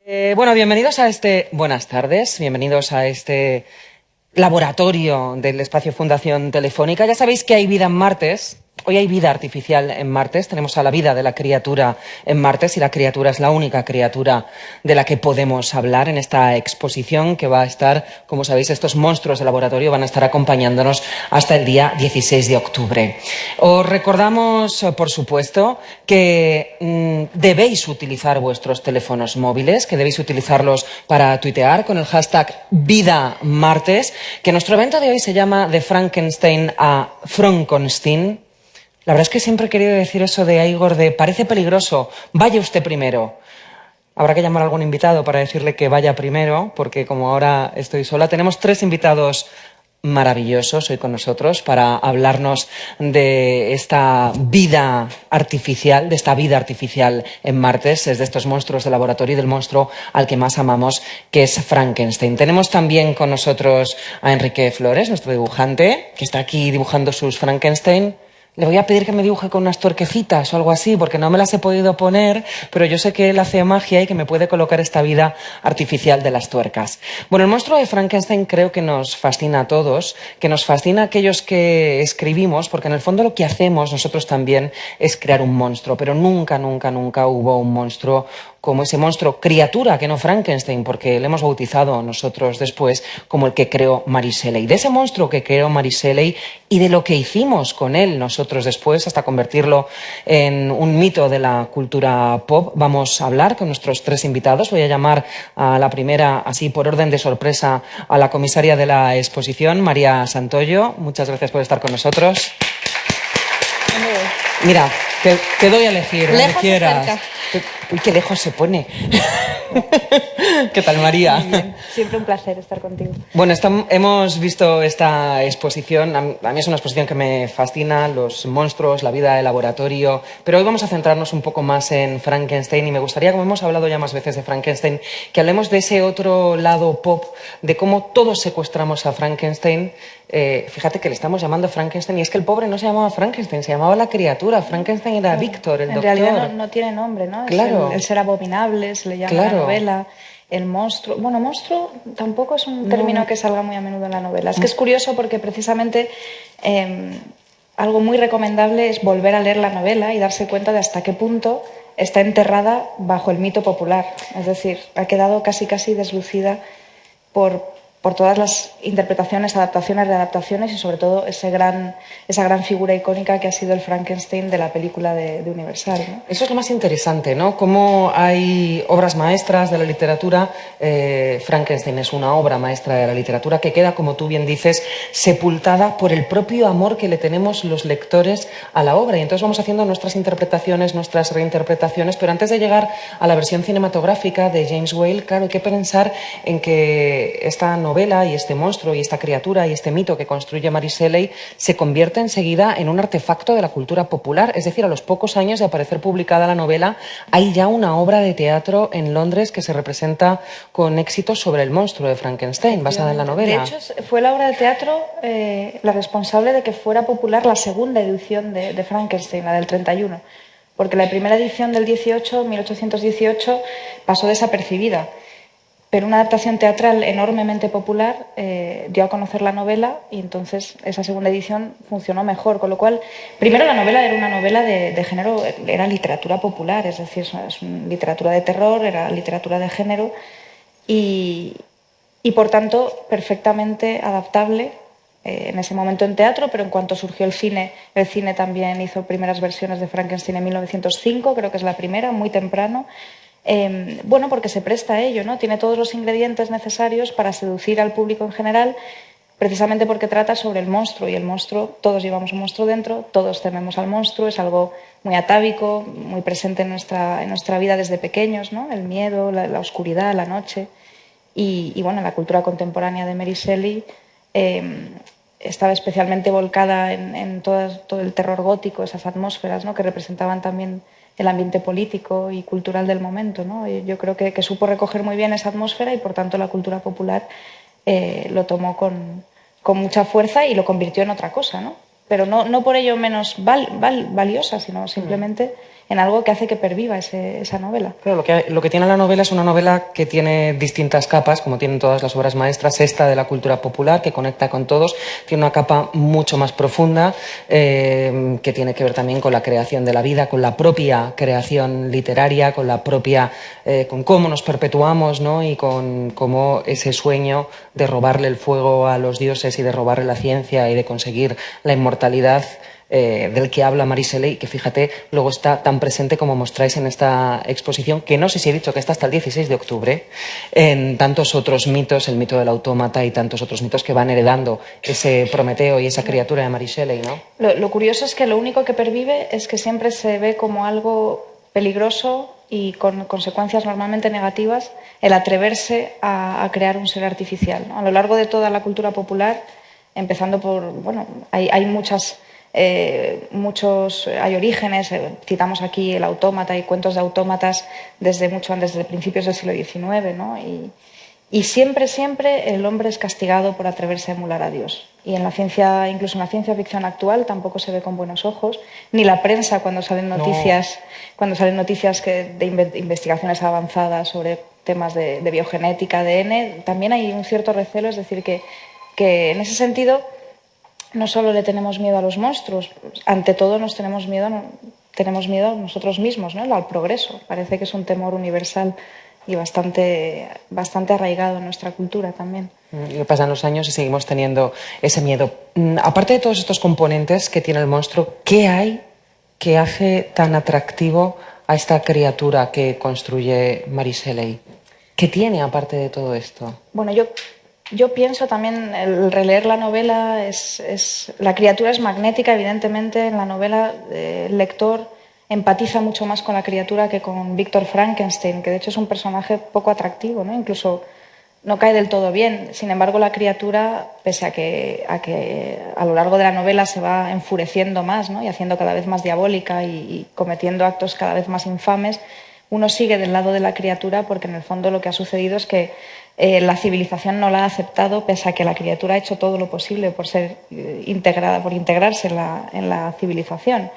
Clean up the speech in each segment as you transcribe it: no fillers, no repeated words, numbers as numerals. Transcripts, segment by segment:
Bueno, bienvenidos a buenas tardes, bienvenidos a este laboratorio del espacio Fundación Telefónica. Ya sabéis que hay vida en Martes. Hoy hay vida artificial en Martes, tenemos a la vida de la criatura en Martes y la criatura es la única criatura de la que podemos hablar en esta exposición que va a estar, como sabéis, estos monstruos de laboratorio van a estar acompañándonos hasta el día 16 de octubre. Os recordamos, por supuesto, que debéis utilizar vuestros teléfonos móviles, que debéis utilizarlos para tuitear con el hashtag VidaMartes, que nuestro evento de hoy se llama De Frankenstein a Frankenstein. La verdad es que siempre he querido decir eso de Igor, de parece peligroso, vaya usted primero. Habrá que llamar a algún invitado para decirle que vaya primero, porque como ahora estoy sola, tenemos 3 invitados maravillosos hoy con nosotros para hablarnos de esta vida artificial, en Martes, es de estos monstruos de laboratorio y del monstruo al que más amamos, que es Frankenstein. Tenemos también con nosotros a Enrique Flores, nuestro dibujante, que está aquí dibujando sus Frankenstein. Le voy a pedir que me dibuje con unas tuerquecitas o algo así, porque no me las he podido poner, pero yo sé que él hace magia y que me puede colocar esta vida artificial de las tuercas. Bueno, el monstruo de Frankenstein creo que nos fascina a todos, que nos fascina a aquellos que escribimos, porque en el fondo lo que hacemos nosotros también es crear un monstruo, pero nunca, nunca, nunca hubo un monstruo como ese monstruo, criatura, que no Frankenstein, porque le hemos bautizado nosotros después como el que creó Mary Shelley. De ese monstruo que creó Mary Shelley y de lo que hicimos con él nosotros después, hasta convertirlo en un mito de la cultura pop, vamos a hablar con nuestros 3 invitados. Voy a llamar a la primera, así por orden de sorpresa, a la comisaria de la exposición, María Santoyo. Muchas gracias por estar con nosotros. Mira, te doy a elegir, donde quieras. Uy, qué lejos se pone. ¿Qué tal, María? Muy bien. Siempre un placer estar contigo. Bueno, hemos visto esta exposición. A mí es una exposición que me fascina, los monstruos, la vida de laboratorio. Pero hoy vamos a centrarnos un poco más en Frankenstein y me gustaría, como hemos hablado ya más veces de Frankenstein, que hablemos de ese otro lado pop, de cómo todos secuestramos a Frankenstein. Fíjate que le estamos llamando Frankenstein y es que el pobre no se llamaba Frankenstein, se llamaba la criatura. Frankenstein era Víctor, el doctor. En realidad no tiene nombre, ¿no? Claro. Es el ser abominable, se le llama la novela. El monstruo. Bueno, monstruo tampoco es un término que salga muy a menudo en la novela. Es que es curioso porque precisamente algo muy recomendable es volver a leer la novela y darse cuenta de hasta qué punto está enterrada bajo el mito popular. Es decir, ha quedado casi deslucida por todas las interpretaciones, adaptaciones, readaptaciones y sobre todo esa gran figura icónica que ha sido el Frankenstein de la película de Universal, ¿no? Eso es lo más interesante, ¿no? Cómo hay obras maestras de la literatura. Frankenstein es una obra maestra de la literatura que queda, como tú bien dices, sepultada por el propio amor que le tenemos los lectores a la obra. Y entonces vamos haciendo nuestras interpretaciones, nuestras reinterpretaciones, pero antes de llegar a la versión cinematográfica de James Whale, claro, hay que pensar en que esta novela y este monstruo y esta criatura y este mito que construye Mary Shelley se convierte enseguida en un artefacto de la cultura popular. Es decir, a los pocos años de aparecer publicada la novela, hay ya una obra de teatro en Londres que se representa con éxito sobre el monstruo de Frankenstein, basada en la novela. De hecho, fue la obra de teatro la responsable de que fuera popular la segunda edición de Frankenstein, la del 31, porque la primera edición del 1818, pasó desapercibida. Pero una adaptación teatral enormemente popular dio a conocer la novela y entonces esa segunda edición funcionó mejor. Con lo cual, primero la novela era una novela de género, era literatura popular, es decir, es una literatura de terror, era literatura de género y por tanto perfectamente adaptable en ese momento en teatro, pero en cuanto surgió el cine también hizo primeras versiones de Frankenstein en 1905, creo que es la primera, muy temprano. Bueno, porque se presta a ello, ¿no? Tiene todos los ingredientes necesarios para seducir al público en general, precisamente porque trata sobre el monstruo, y el monstruo, todos llevamos un monstruo dentro, todos tememos al monstruo, es algo muy atávico, muy presente en nuestra vida desde pequeños, ¿no? El miedo, la oscuridad, la noche. Y bueno, la cultura contemporánea de Mary Shelley estaba especialmente volcada en todo el terror gótico, esas atmósferas, ¿no? Que representaban también el ambiente político y cultural del momento, ¿no? Yo creo que supo recoger muy bien esa atmósfera y por tanto la cultura popular lo tomó con mucha fuerza y lo convirtió en otra cosa, ¿no? Pero no por ello menos valiosa, sino simplemente en algo que hace que perviva esa novela. Claro, lo que tiene la novela es una novela que tiene distintas capas, como tienen todas las obras maestras. Esta de la cultura popular, que conecta con todos, tiene una capa mucho más profunda, que tiene que ver también con la creación de la vida, con la propia creación literaria, con la propia, con cómo nos perpetuamos, ¿no? Y con cómo ese sueño de robarle el fuego a los dioses y de robarle la ciencia y de conseguir la inmortalidad, del que habla Marie Shelley, que fíjate, luego está tan presente como mostráis en esta exposición, que no sé si he dicho que está hasta el 16 de octubre, en tantos otros mitos, el mito del autómata y tantos otros mitos que van heredando ese Prometeo y esa criatura de Marie Shelley, ¿no? Lo curioso es que lo único que pervive es que siempre se ve como algo peligroso y con consecuencias normalmente negativas el atreverse a crear un ser artificial, ¿no? A lo largo de toda la cultura popular, empezando por, bueno, hay muchos hay orígenes, citamos aquí el autómata y cuentos de autómatas desde mucho antes, desde principios del siglo XIX, ¿no? Y siempre el hombre es castigado por atreverse a emular a Dios. Y en la ciencia, incluso en la ciencia ficción actual, tampoco se ve con buenos ojos, ni la prensa cuando salen noticias, de investigaciones avanzadas sobre temas de biogenética, ADN, también hay un cierto recelo, es decir, que en ese sentido no solo le tenemos miedo a los monstruos, ante todo tenemos miedo a nosotros mismos, ¿no? Al progreso. Parece que es un temor universal y bastante arraigado en nuestra cultura también. Y pasan los años y seguimos teniendo ese miedo. Aparte de todos estos componentes que tiene el monstruo, ¿qué hay que hace tan atractivo a esta criatura que construye Marie Shelley? ¿Qué tiene aparte de todo esto? Bueno, yo pienso también, el releer la novela, la criatura es magnética, evidentemente. En la novela el lector empatiza mucho más con la criatura que con Víctor Frankenstein, que de hecho es un personaje poco atractivo, ¿no? Incluso no cae del todo bien. Sin embargo, la criatura, pese a que a lo largo de la novela se va enfureciendo más, ¿no? Y haciendo cada vez más diabólica y cometiendo actos cada vez más infames, uno sigue del lado de la criatura porque en el fondo lo que ha sucedido es que la civilización no la ha aceptado, pese a que la criatura ha hecho todo lo posible por ser integrada, por integrarse en la civilización.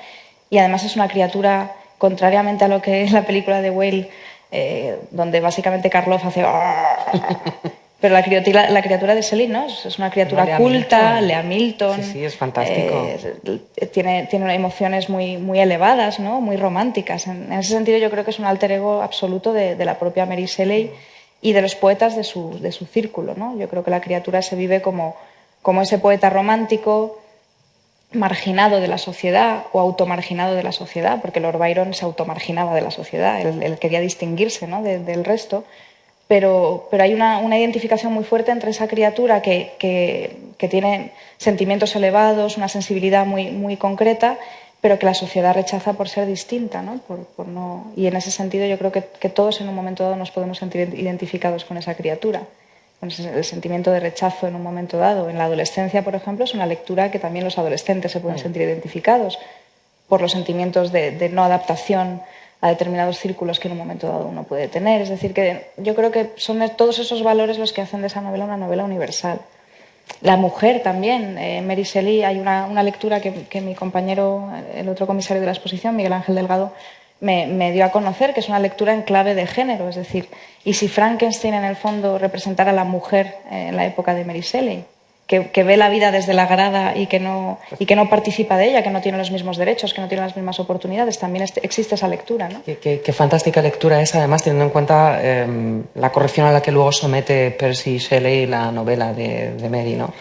Y además es una criatura, contrariamente a lo que es la película de Whale, donde básicamente Karloff hace... Pero la criatura de Shelley, ¿no? Es una criatura culta, lee a Milton. Sí, es fantástico. Tiene emociones muy elevadas, ¿no? Muy románticas. En ese sentido yo creo que es un alter ego absoluto de la propia Mary Shelley y de los poetas de su círculo, ¿no? Yo creo que la criatura se vive como ese poeta romántico marginado de la sociedad o automarginado de la sociedad, porque Lord Byron se automarginaba de la sociedad, él quería distinguirse, ¿no? del resto, pero hay una identificación muy fuerte entre esa criatura que tiene sentimientos elevados, una sensibilidad muy concreta, pero que la sociedad rechaza por ser distinta, ¿no? Y en ese sentido yo creo que todos en un momento dado nos podemos sentir identificados con esa criatura, con el sentimiento de rechazo en un momento dado. En la adolescencia, por ejemplo, es una lectura que también los adolescentes se pueden sentir identificados por los sentimientos de no adaptación a determinados círculos que en un momento dado uno puede tener. Es decir, que yo creo que son todos esos valores los que hacen de esa novela una novela universal. La mujer también. Mary Shelley, hay una lectura que mi compañero, el otro comisario de la exposición, Miguel Ángel Delgado, me dio a conocer, que es una lectura en clave de género. Es decir, y si Frankenstein en el fondo representara a la mujer en la época de Mary Shelley, que ve la vida desde la grada y que no participa de ella, que no tiene los mismos derechos, que no tiene las mismas oportunidades, también existe esa lectura, ¿no? Qué fantástica lectura es, además, teniendo en cuenta la corrección a la que luego somete Percy Shelley la novela de Mary, ¿no?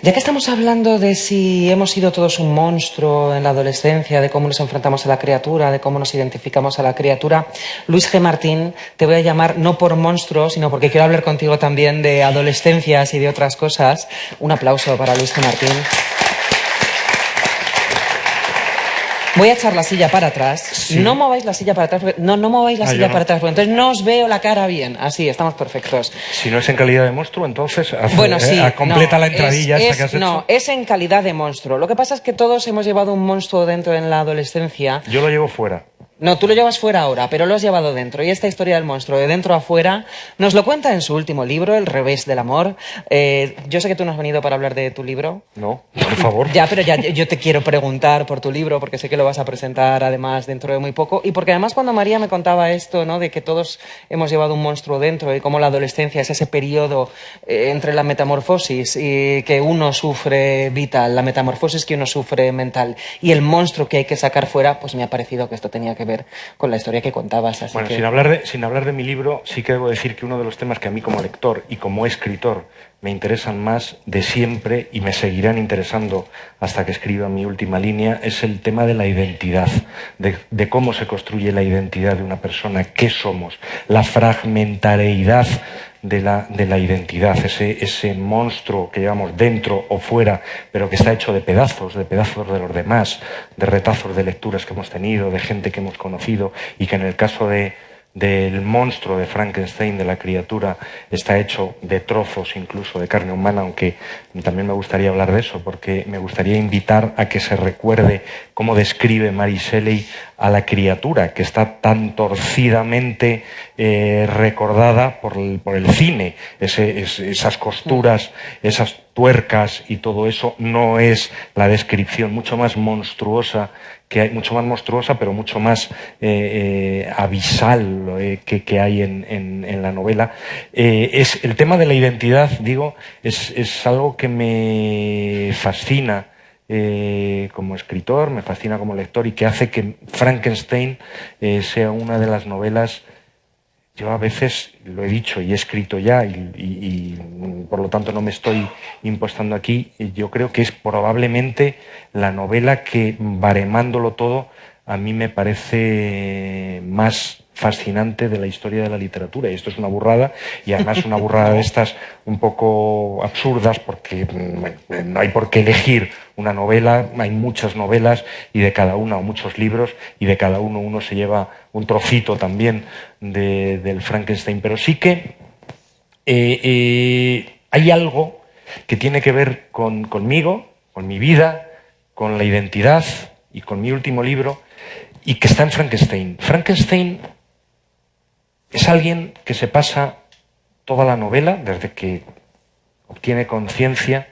Ya que estamos hablando de si hemos sido todos un monstruo en la adolescencia, de cómo nos enfrentamos a la criatura, de cómo nos identificamos a la criatura, Luis G. Martín, te voy a llamar no por monstruo, sino porque quiero hablar contigo también de adolescencias y de otras cosas. Un aplauso para Luis G. Martín. Voy a echar la silla para atrás. Sí. No mováis la silla para atrás. No mováis la silla para atrás, porque entonces no os veo la cara bien. Así, estamos perfectos. Si no es en calidad de monstruo, entonces bueno, sí, completa la entradilla esta que has hecho. No, es en calidad de monstruo. Lo que pasa es que todos hemos llevado un monstruo dentro en la adolescencia. Yo lo llevo fuera. No, tú lo llevas fuera ahora, pero lo has llevado dentro. Y esta historia del monstruo de dentro a fuera nos lo cuenta en su último libro, El revés del amor. Yo sé que tú no has venido para hablar de tu libro. No, por favor. Ya, pero ya yo te quiero preguntar por tu libro, porque sé que lo vas a presentar además dentro de muy poco. Y porque además cuando María me contaba esto, ¿no? De que todos hemos llevado un monstruo dentro y cómo la adolescencia es ese periodo entre la metamorfosis y que uno sufre vital, la metamorfosis que uno sufre mental y el monstruo que hay que sacar fuera, pues me ha parecido que esto tenía que ver con la historia que contabas. Así Bueno, que... sin hablar de mi libro, sí que debo decir que uno de los temas que a mí como lector y como escritor me interesan más de siempre y me seguirán interesando hasta que escriba mi última línea es el tema de la identidad, de cómo se construye la identidad de una persona, qué somos, la fragmentariedad de la identidad, ese monstruo que llevamos dentro o fuera, pero que está hecho de pedazos de los demás, de retazos de lecturas que hemos tenido, de gente que hemos conocido y que en el caso del monstruo de Frankenstein, de la criatura, está hecho de trozos incluso de carne humana, aunque también me gustaría hablar de eso, porque me gustaría invitar a que se recuerde cómo describe Mary Shelley a la criatura, que está tan torcidamente recordada por el cine, esas costuras, esas tuercas y todo eso no es la descripción mucho más monstruosa mucho más monstruosa, pero mucho más abisal que hay en la novela. Es el tema de la identidad, digo, es algo que me fascina como escritor, me fascina como lector y que hace que Frankenstein sea una de las novelas. Yo a veces lo he dicho y he escrito ya y por lo tanto no me estoy impostando aquí. Yo creo que es probablemente la novela que, baremándolo todo, a mí me parece más fascinante de la historia de la literatura. Y esto es una burrada, y además una burrada de estas un poco absurdas, porque bueno, no hay por qué elegir una novela, hay muchas novelas y de cada una, o muchos libros, y de cada uno se lleva un trocito también del Frankenstein. Pero sí que hay algo que tiene que ver conmigo, con mi vida, con la identidad y con mi último libro, y que está en Frankenstein. Frankenstein es alguien que se pasa toda la novela, desde que obtiene conciencia,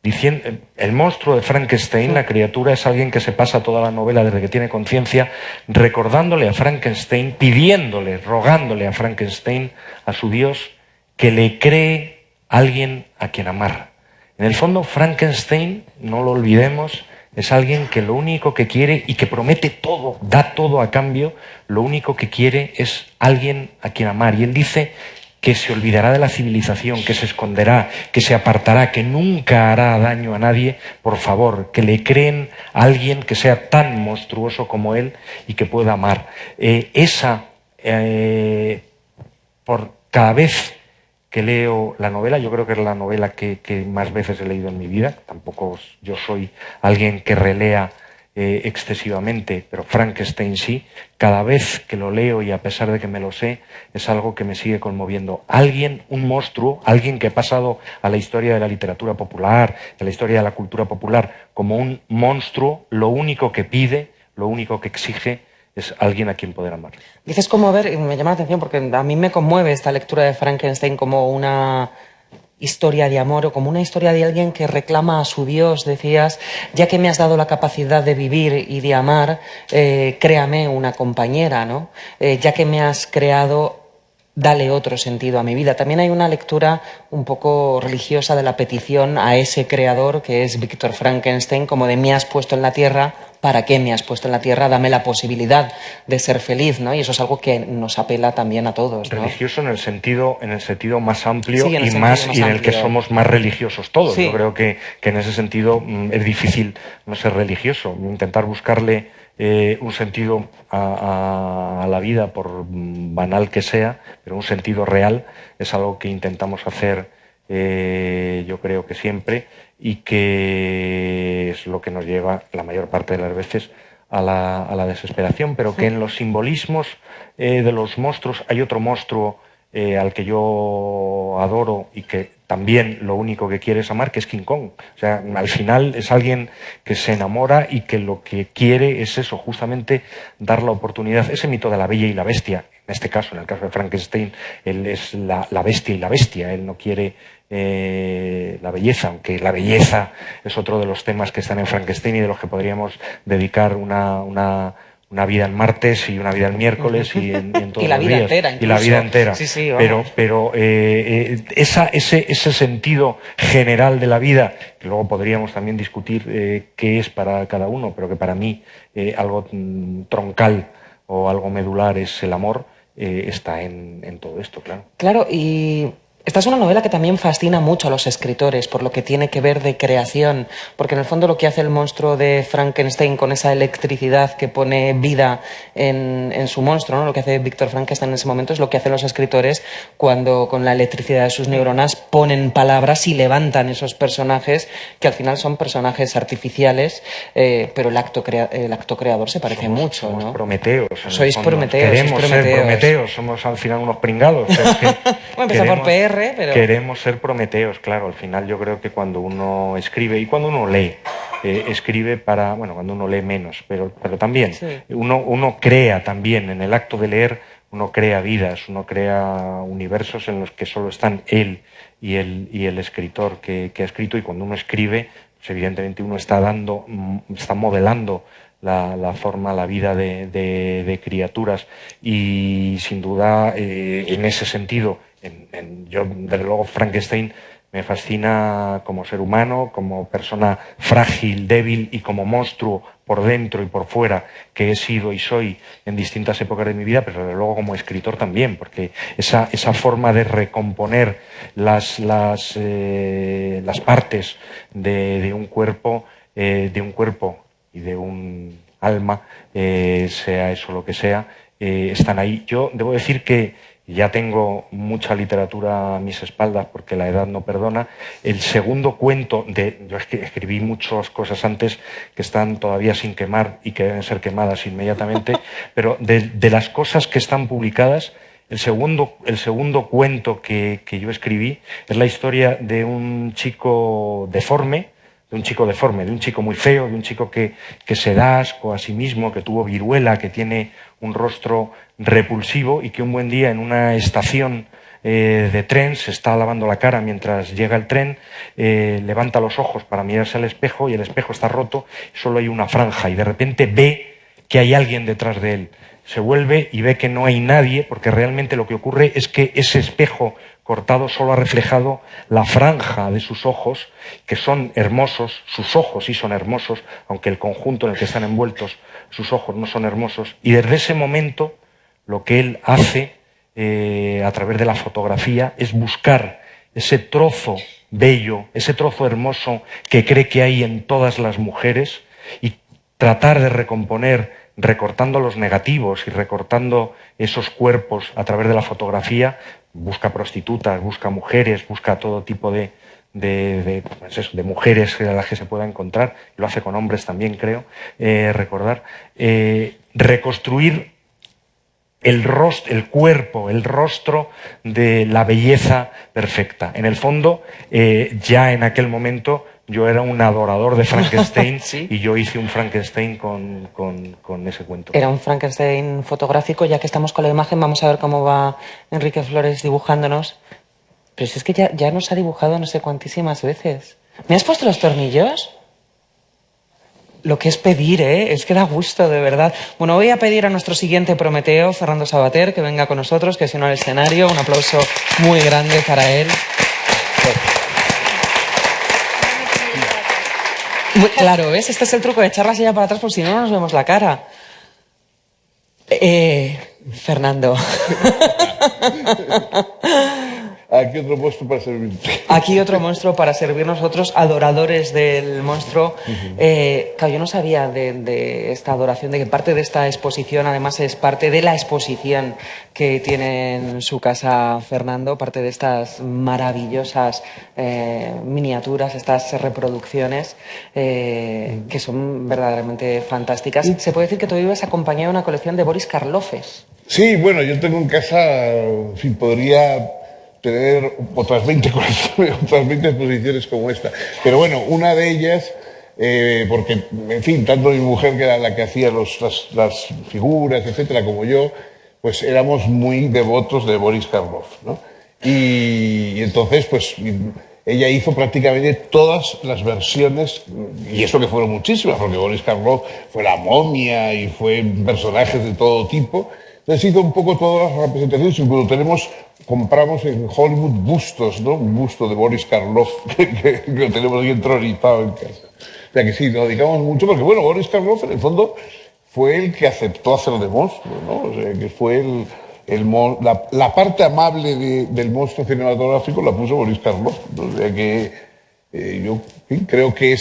diciendo, el monstruo de Frankenstein, la criatura, es alguien que se pasa toda la novela desde que tiene conciencia, recordándole a Frankenstein, pidiéndole, rogándole a Frankenstein, a su Dios, que le cree alguien a quien amar. En el fondo, Frankenstein, no lo olvidemos, es alguien que lo único que quiere y que promete todo, da todo a cambio, lo único que quiere es alguien a quien amar. Y él dice que se olvidará de la civilización, que se esconderá, que se apartará, que nunca hará daño a nadie. Por favor, que le creen a alguien que sea tan monstruoso como él y que pueda amar. Por cada vez que leo la novela, yo creo que es la novela que más veces he leído en mi vida, tampoco yo soy alguien que relea excesivamente, pero Frankenstein sí, cada vez que lo leo y a pesar de que me lo sé, es algo que me sigue conmoviendo. Alguien, un monstruo, alguien que ha pasado a la historia de la literatura popular, de la historia de la cultura popular, como un monstruo, lo único que pide, lo único que exige, es alguien a quien poder amar. Dices conmover, y me llama la atención porque a mí me conmueve esta lectura de Frankenstein como una historia de amor o como una historia de alguien que reclama a su Dios. Decías, ya que me has dado la capacidad de vivir y de amar, créame una compañera, ¿no? Ya que me has creado, dale otro sentido a mi vida. También hay una lectura un poco religiosa de la petición a ese creador que es Víctor Frankenstein, como de me has puesto en la tierra, ¿para qué me has puesto en la tierra? Dame la posibilidad de ser feliz, ¿no? Y eso es algo que nos apela también a todos, ¿no? Religioso en el sentido más amplio, sí, y en el que somos más religiosos todos. Sí. Yo creo que en ese sentido es difícil no ser religioso, intentar buscarle un sentido a la vida, por banal que sea, pero un sentido real, es algo que intentamos hacer, yo creo que siempre, y que es lo que nos lleva la mayor parte de las veces a la desesperación, pero que en los simbolismos de los monstruos hay otro monstruo al que yo adoro y que también lo único que quiere es amar, que es King Kong. O sea, al final es alguien que se enamora y que lo que quiere es eso, justamente dar la oportunidad, ese mito de la bella y la bestia. En este caso, en el caso de Frankenstein, él es la bestia y la bestia, él no quiere la belleza, aunque la belleza es otro de los temas que están en Frankenstein y de los que podríamos dedicar una vida en martes y una vida el miércoles y en todos Y la los vida días. entera, Y la vida incluso. entera. Sí, sí, vamos. Pero ese sentido general de la vida, que luego podríamos también discutir qué es para cada uno, pero que para mí algo troncal o algo medular es el amor, está en todo esto, claro. Claro, y esta es una novela que también fascina mucho a los escritores por lo que tiene que ver de creación, porque en el fondo lo que hace el monstruo de Frankenstein con esa electricidad que pone vida en su monstruo, ¿no? Lo que hace Víctor Frankenstein en ese momento es lo que hacen los escritores cuando con la electricidad de sus neuronas ponen palabras y levantan esos personajes que al final son personajes artificiales, pero el acto creador se parece mucho, somos ¿no? Prometeos. Sois Prometeos. Queremos ser Prometeos, somos al final unos pringados. Pero es que Bueno, empezó por PR, pero... Queremos ser Prometeos, claro. Al final yo creo que cuando uno escribe y cuando uno lee, escribe para, bueno, cuando uno lee menos, pero también Sí. uno crea también, en el acto de leer, uno crea vidas, uno crea universos en los que solo están él y el escritor que ha escrito, y cuando uno escribe, pues evidentemente uno está modelando la forma, la vida de criaturas, y sin duda en ese sentido, yo desde luego Frankenstein me fascina como ser humano, como persona frágil, débil y como monstruo por dentro y por fuera que he sido y soy en distintas épocas de mi vida, pero desde luego como escritor también, porque esa forma de recomponer las partes de un cuerpo y de un alma, sea eso lo que sea, están ahí. Yo debo decir que ya tengo mucha literatura a mis espaldas porque la edad no perdona. El segundo cuento, yo escribí muchas cosas antes que están todavía sin quemar y que deben ser quemadas inmediatamente, pero de las cosas que están publicadas, el segundo cuento que yo escribí es la historia de un chico deforme, de un chico muy feo, de un chico que se da asco a sí mismo, que tuvo viruela, que tiene un rostro repulsivo y que un buen día en una estación de tren se está lavando la cara mientras llega el tren, levanta los ojos para mirarse al espejo y el espejo está roto, solo hay una franja y de repente ve que hay alguien detrás de él. Se vuelve y ve que no hay nadie, porque realmente lo que ocurre es que ese espejo cortado solo ha reflejado la franja de sus ojos, que son hermosos, sus ojos sí son hermosos, aunque el conjunto en el que están envueltos, sus ojos no son hermosos. Y desde ese momento lo que él hace a través de la fotografía es buscar ese trozo bello, ese trozo hermoso que cree que hay en todas las mujeres y tratar de recomponer, recortando los negativos y recortando esos cuerpos a través de la fotografía. Busca prostitutas, busca mujeres, busca todo tipo de mujeres a las que se pueda encontrar. Lo hace con hombres también, creo, recordar. Reconstruir el cuerpo, el rostro de la belleza perfecta. En el fondo, ya en aquel momento, yo era un adorador de Frankenstein. ¿Sí? Y yo hice un Frankenstein con ese cuento. Era un Frankenstein fotográfico. Ya que estamos con la imagen, vamos a ver cómo va Enrique Flores dibujándonos. Pero si es que ya nos ha dibujado no sé cuantísimas veces. ¿Me has puesto los tornillos? Lo que es pedir, ¿eh? Es que da gusto, de verdad. Bueno, voy a pedir a nuestro siguiente Prometeo, Fernando Savater, que venga con nosotros, que se une al escenario. Un aplauso muy grande para él. Claro, ¿ves? Este es el truco de echar la silla para atrás, por si no nos vemos la cara. Fernando. Aquí otro monstruo para servirte. Aquí otro monstruo para servir nosotros, adoradores del monstruo. Claro, yo no sabía de esta adoración, de que parte de esta exposición, además, es parte de la exposición que tiene en su casa Fernando, parte de estas maravillosas miniaturas, estas reproducciones que son verdaderamente fantásticas. Se puede decir que tú vives acompañado de una colección de Boris Karloffes. Sí, bueno, yo tengo en casa, en fin, podría tener otras 20 colecciones, otras 20 exposiciones como esta. Pero bueno, una de ellas, porque, en fin, tanto mi mujer, que era la que hacía las figuras, etcétera, como yo, pues éramos muy devotos de Boris Karloff, ¿no? Y entonces, pues, ella hizo prácticamente todas las versiones, y eso que fueron muchísimas, porque Boris Karloff fue la momia y fue personajes de todo tipo. Entonces hizo un poco todas las representaciones, incluso compramos en Hollywood bustos, ¿no? Un busto de Boris Karloff que lo tenemos aquí entronizado en casa. O sea que sí, nos dedicamos mucho, porque bueno, Boris Karloff en el fondo fue el que aceptó hacer de monstruo, ¿no? O sea que fue la parte amable del monstruo cinematográfico la puso Boris Karloff, ¿no? O sea que yo en fin, creo que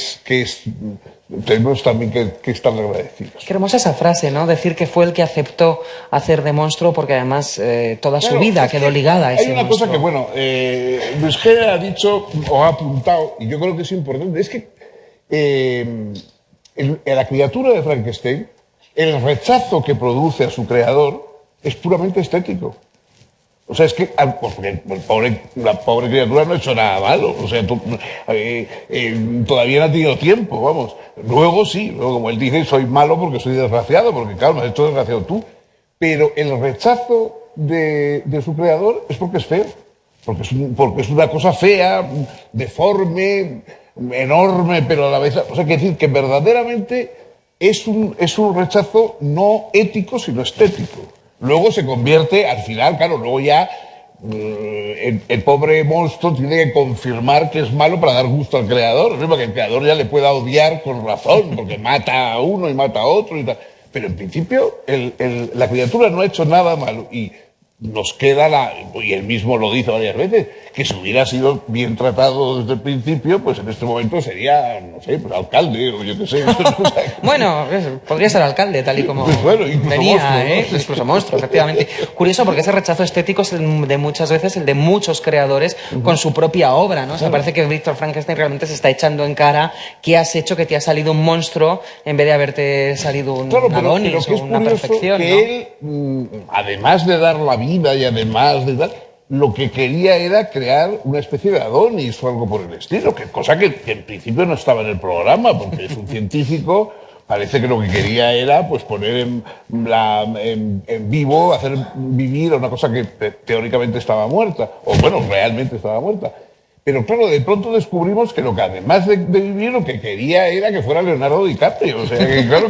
tenemos también que estar agradecidos. Qué hermosa esa frase, ¿no? Decir que fue el que aceptó hacer de monstruo, porque además toda su vida quedó ligada a ese Hay una monstruo. cosa que, bueno, Luis G. ha dicho o ha apuntado, y yo creo que es importante, es que en la criatura de Frankenstein, el rechazo que produce a su creador es puramente estético. O sea, es que porque la pobre criatura no ha hecho nada malo. O sea, todavía no ha tenido tiempo, vamos. Luego sí, luego como él dice, soy malo porque soy desgraciado, porque claro, me has hecho desgraciado tú. Pero el rechazo de su creador es porque es feo. Porque es una cosa fea, deforme, enorme, pero a la vez... O sea, que decir que verdaderamente es un rechazo no ético, sino estético. Luego se convierte, al final, claro, luego ya el pobre monstruo tiene que confirmar que es malo para dar gusto al creador, ¿no? Porque el creador ya le pueda odiar con razón, porque mata a uno y mata a otro y tal. Pero en principio la criatura no ha hecho nada malo y nos queda y él mismo lo dice varias veces, que si hubiera sido bien tratado desde el principio, pues en este momento sería, no sé, pues alcalde o yo qué sé. Bueno, podría ser alcalde, tal y como pues bueno, incluso venía, monstruo, ¿no? Incluso monstruo, efectivamente. Curioso, porque ese rechazo estético es el de muchas veces el de muchos creadores con su propia obra, ¿no? O sea, parece que Víctor Frankenstein realmente se está echando en cara que has hecho que te ha salido un monstruo en vez de haberte salido un Adonis pero que o es una curioso perfección, que ¿no? él, además de dar la vida y además de tal, lo que quería era crear una especie de Adonis o algo por el estilo, cosa que en principio no estaba en el programa, porque es un científico, parece que lo que quería era pues poner en vivo, hacer vivir una cosa que teóricamente estaba muerta, o bueno, realmente estaba muerta. Pero claro, de pronto descubrimos que además de vivir, lo que quería era que fuera Leonardo DiCaprio. O sea, que claro,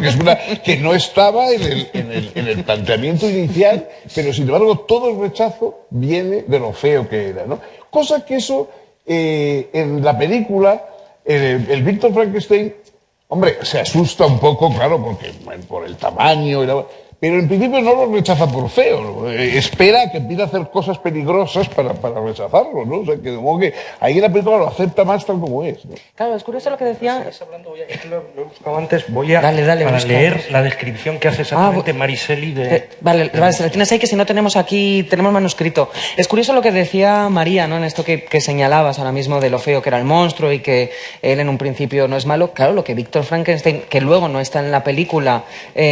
que no estaba en el planteamiento inicial, pero sin embargo todo el rechazo viene de lo feo que era, ¿no? Cosa que eso, en la película, el Víctor Frankenstein, hombre, se asusta un poco, claro, porque por el tamaño pero en principio no lo rechaza por feo, ¿no? Espera que empiece a hacer cosas peligrosas para rechazarlo, ¿no? O sea, que de modo que ahí en la película lo acepta más tal como es, ¿no? Claro, es curioso lo que decía. Estás hablando, es que lo he buscado antes, voy a Dale, para busca. leer la descripción que hace exactamente Mariseli de... Vale, se la tienes ahí, que si no tenemos manuscrito. Es curioso lo que decía María, ¿no? En esto que señalabas ahora mismo de lo feo que era el monstruo y que él en un principio no es malo. Claro, lo que Víctor Frankenstein, que luego no está en la película,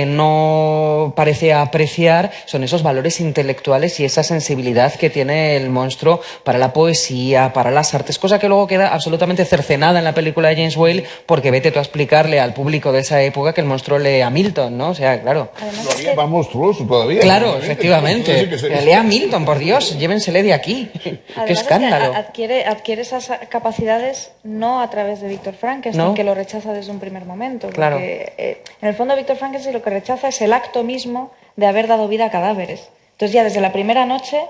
no parece apreciar, son esos valores intelectuales y esa sensibilidad que tiene el monstruo para la poesía, para las artes, cosa que luego queda absolutamente cercenada en la película de James Whale, porque vete tú a explicarle al público de esa época que el monstruo lee a Milton, ¿no? O sea, claro. Además, Todavía más monstruoso todavía. Claro, ¿no? efectivamente. Que lea a Milton, por Dios, llévensele de aquí. Qué además escándalo. es que adquiere esas capacidades no a través de Víctor Frankenstein, ¿No? que lo rechaza desde un primer momento. Porque, Claro. en el fondo, Víctor Frankenstein lo que rechaza es el acto mismo de haber dado vida a cadáveres. Entonces ya desde la primera noche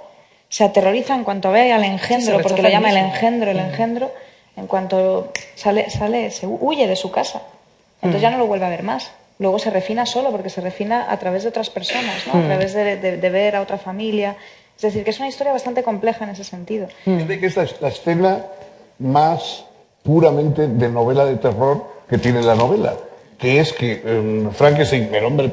se aterroriza en cuanto ve al engendro, Sí, se porque lo llama el rechaza engendro, en cuanto se huye de su casa. Entonces ya no lo vuelve a ver más. Luego se refina solo, porque se refina a través de otras personas, ¿no? A través de ver a otra familia. Es decir, que es una historia bastante compleja en ese sentido. Fíjate que esta es la escena más puramente de novela de terror que tiene la novela, que es que Frankenstein, el hombre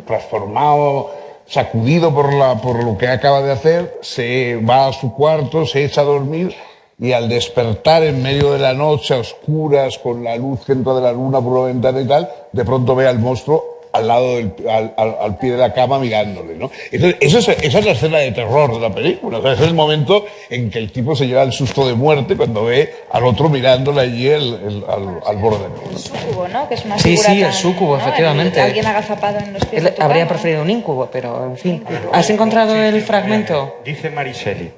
transformado, sacudido por lo que acaba de hacer, se va a su cuarto, se echa a dormir y al despertar en medio de la noche, a oscuras, con la luz que entra de la luna por la ventana y tal, de pronto ve al monstruo al lado al pie de la cama mirándole, ¿no? Entonces, esa es la escena de terror de la película. O sea, ese es el momento en que el tipo se lleva el susto de muerte cuando ve al otro mirándole allí al borde del mundo. El súcubo, ¿no? Que es una Sí, figura sí, el tan, súcubo, ¿no? efectivamente. Alguien agazapado en los pies de tu Habría cama. preferido un incubo, pero en fin. ¿Has encontrado el fragmento? Dice Mariselli.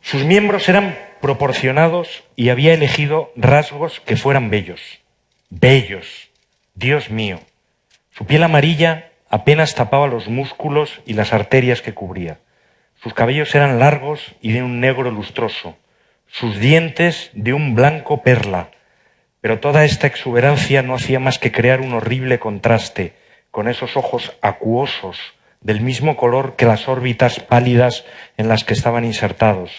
Sus miembros eran proporcionados y había elegido rasgos que fueran bellos. Bellos. Dios mío. Su piel amarilla apenas tapaba los músculos y las arterias que cubría. Sus cabellos eran largos y de un negro lustroso. Sus dientes de un blanco perla. Pero toda esta exuberancia no hacía más que crear un horrible contraste con esos ojos acuosos, del mismo color que las órbitas pálidas en las que estaban insertados,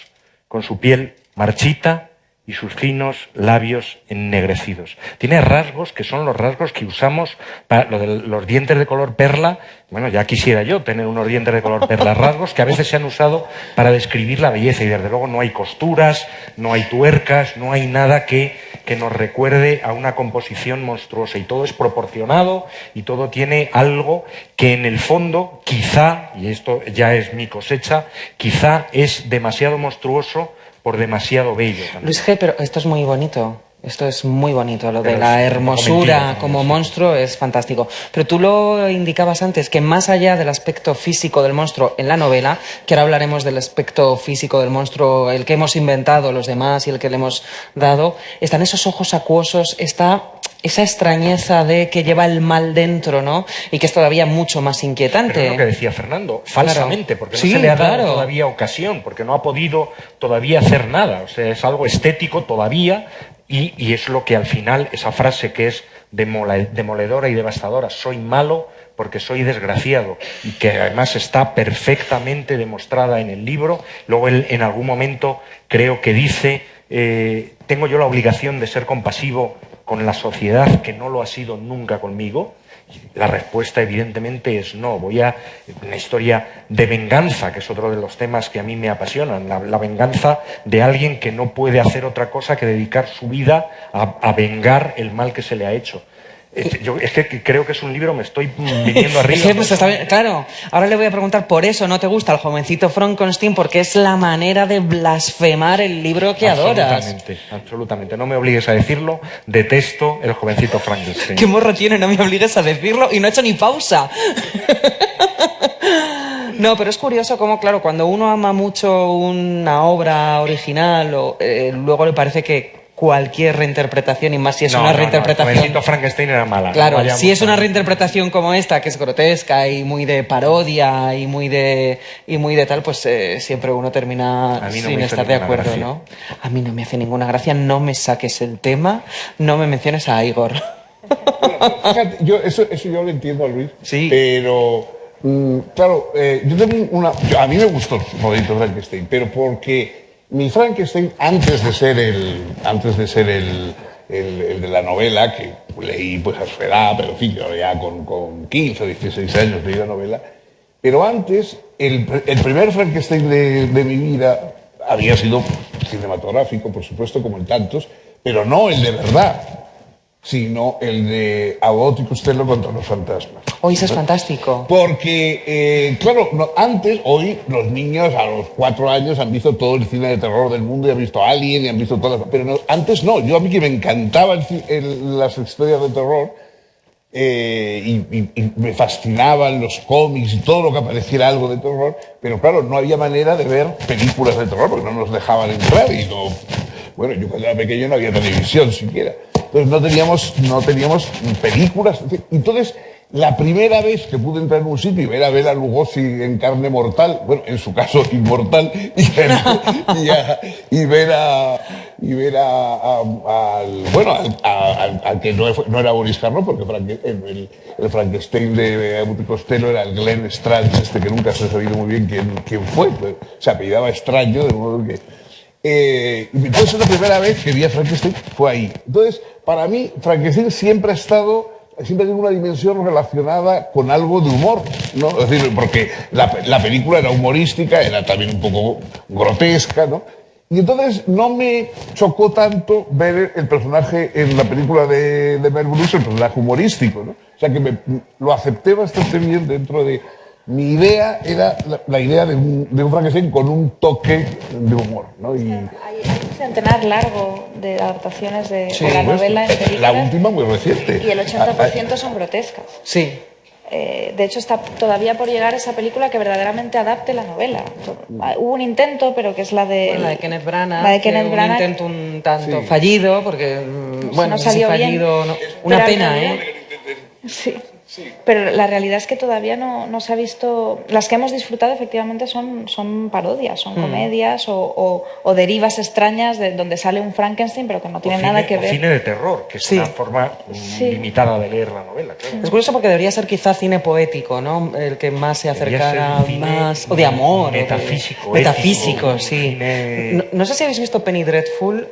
con su piel marchita y sus finos labios ennegrecidos. Tiene rasgos que son los rasgos que usamos para lo de los dientes de color perla. Bueno, ya quisiera yo tener unos dientes de color perla. Rasgos que a veces se han usado para describir la belleza y desde luego no hay costuras, no hay tuercas, no hay nada que nos recuerde a una composición monstruosa y todo es proporcionado y todo tiene algo que en el fondo quizá, y esto ya es mi cosecha, quizá es demasiado monstruoso por demasiado bello también. Luis G., pero esto es muy bonito. Esto es muy bonito, lo de Pero la es un poco hermosura mentira, como sí. monstruo es fantástico. Pero tú lo indicabas antes, que más allá del aspecto físico del monstruo en la novela, que ahora hablaremos del aspecto físico del monstruo, el que hemos inventado los demás y el que le hemos dado, están esos ojos acuosos, está esa extrañeza de que lleva el mal dentro, ¿no? Y que es todavía mucho más inquietante. Pero es lo que decía Fernando, falsamente, porque no Sí, se le ha dado claro. todavía ocasión, porque no ha podido todavía hacer nada. O sea, es algo estético todavía y es lo que al final, esa frase que es demoledora y devastadora, soy malo porque soy desgraciado, y que además está perfectamente demostrada en el libro. Luego él en algún momento creo que dice, tengo yo la obligación de ser compasivo con la sociedad que no lo ha sido nunca conmigo. La respuesta evidentemente es no. Voy a una historia de venganza, que es otro de los temas que a mí me apasionan, la venganza de alguien que no puede hacer otra cosa que dedicar su vida a vengar el mal que se le ha hecho. Yo es que creo que es un libro, me estoy viniendo arriba. Es que, pues, está bien, claro, ahora le voy a preguntar, por eso no te gusta el jovencito Frankenstein, porque es la manera de blasfemar el libro que adoras. Absolutamente, absolutamente. No me obligues a decirlo, detesto el jovencito Frankenstein. ¿Qué morro tiene? No me obligues a decirlo y no he hecho ni pausa. No, pero es curioso cómo, claro, cuando uno ama mucho una obra original, luego le parece que cualquier reinterpretación, y más si es una reinterpretación... el jovencito Frankenstein era mala. Claro, no vayamos si es una a- reinterpretación como esta, que es grotesca y muy de parodia y muy de tal, pues siempre uno termina A mí no sin me hizo estar de ninguna acuerdo, gracia. ¿no? A mí no me hace ninguna gracia, no me saques el tema, no me menciones a Igor. Fíjate, eso yo lo entiendo, Luis. Sí. Pero, claro, yo tengo a mí me gustó el jovencito Frankenstein, pero porque mi Frankenstein, antes de ser el de la novela, que leí pues a su edad, pero en fin, yo ya con 15 o 16 años leí la novela, pero antes, el primer Frankenstein de mi vida había sido cinematográfico, por supuesto, como en tantos, pero no el de verdad, sino el de Abbott y Costello contra los fantasmas. Hoy eso es fantástico. Porque, claro, hoy los niños a los 4 años han visto todo el cine de terror del mundo y han visto Alien y han visto todas las... Pero antes no, a mí que me encantaban las historias de terror y me fascinaban los cómics y todo lo que apareciera algo de terror, pero claro, no había manera de ver películas de terror porque no nos dejaban entrar y no... Bueno, yo cuando era pequeño no había televisión siquiera. Entonces no teníamos películas. Entonces, la primera vez que pude entrar en un sitio y ver a Bela Lugosi en carne mortal, bueno, en su caso inmortal, y ver al que no era Boris Karloff, porque el Frankenstein de Abbott y Costello era el Glenn Strange, que nunca se ha sabido muy bien quién fue, pues, se apellidaba Extraño, de modo que... entonces la primera vez que vi a Frankenstein fue ahí. Entonces, para mí, Frankenstein siempre tiene una dimensión relacionada con algo de humor, ¿no? Es decir, porque la película era humorística, era también un poco grotesca, ¿no? Y entonces no me chocó tanto ver el personaje en la película de Mel Brooks, el personaje humorístico, ¿no? O sea que lo acepté bastante bien dentro de... Mi idea era la idea de un Frankenstein con un toque de humor, ¿no? Y Hay un centenar largo de adaptaciones de Sí, la pues, novela en películas. la última muy reciente. Y el 80% son grotescas. Sí. De hecho, está todavía por llegar esa película que verdaderamente adapte la novela. Hubo un intento, pero que es la de... Bueno, la de Kenneth Branagh, La de Kenneth que Branagh. un intento un tanto Sí. fallido, porque, bueno, no no sé si salió bien. fallido, no. Pero Una en pena, realidad- Sí. Pero la realidad es que todavía no se ha visto... Las que hemos disfrutado efectivamente son parodias, son comedias o derivas extrañas de donde sale un Frankenstein, pero que no tiene nada que o ver. cine de terror, que es Sí. una forma Sí. limitada de leer la novela, claro. Es curioso porque debería ser quizá cine poético, ¿no? El que más se Debería acercara ser cine más... O de amor. metafísico, o de, metafísico, ético, sí. cine- No sé si habéis visto Penny Dreadful,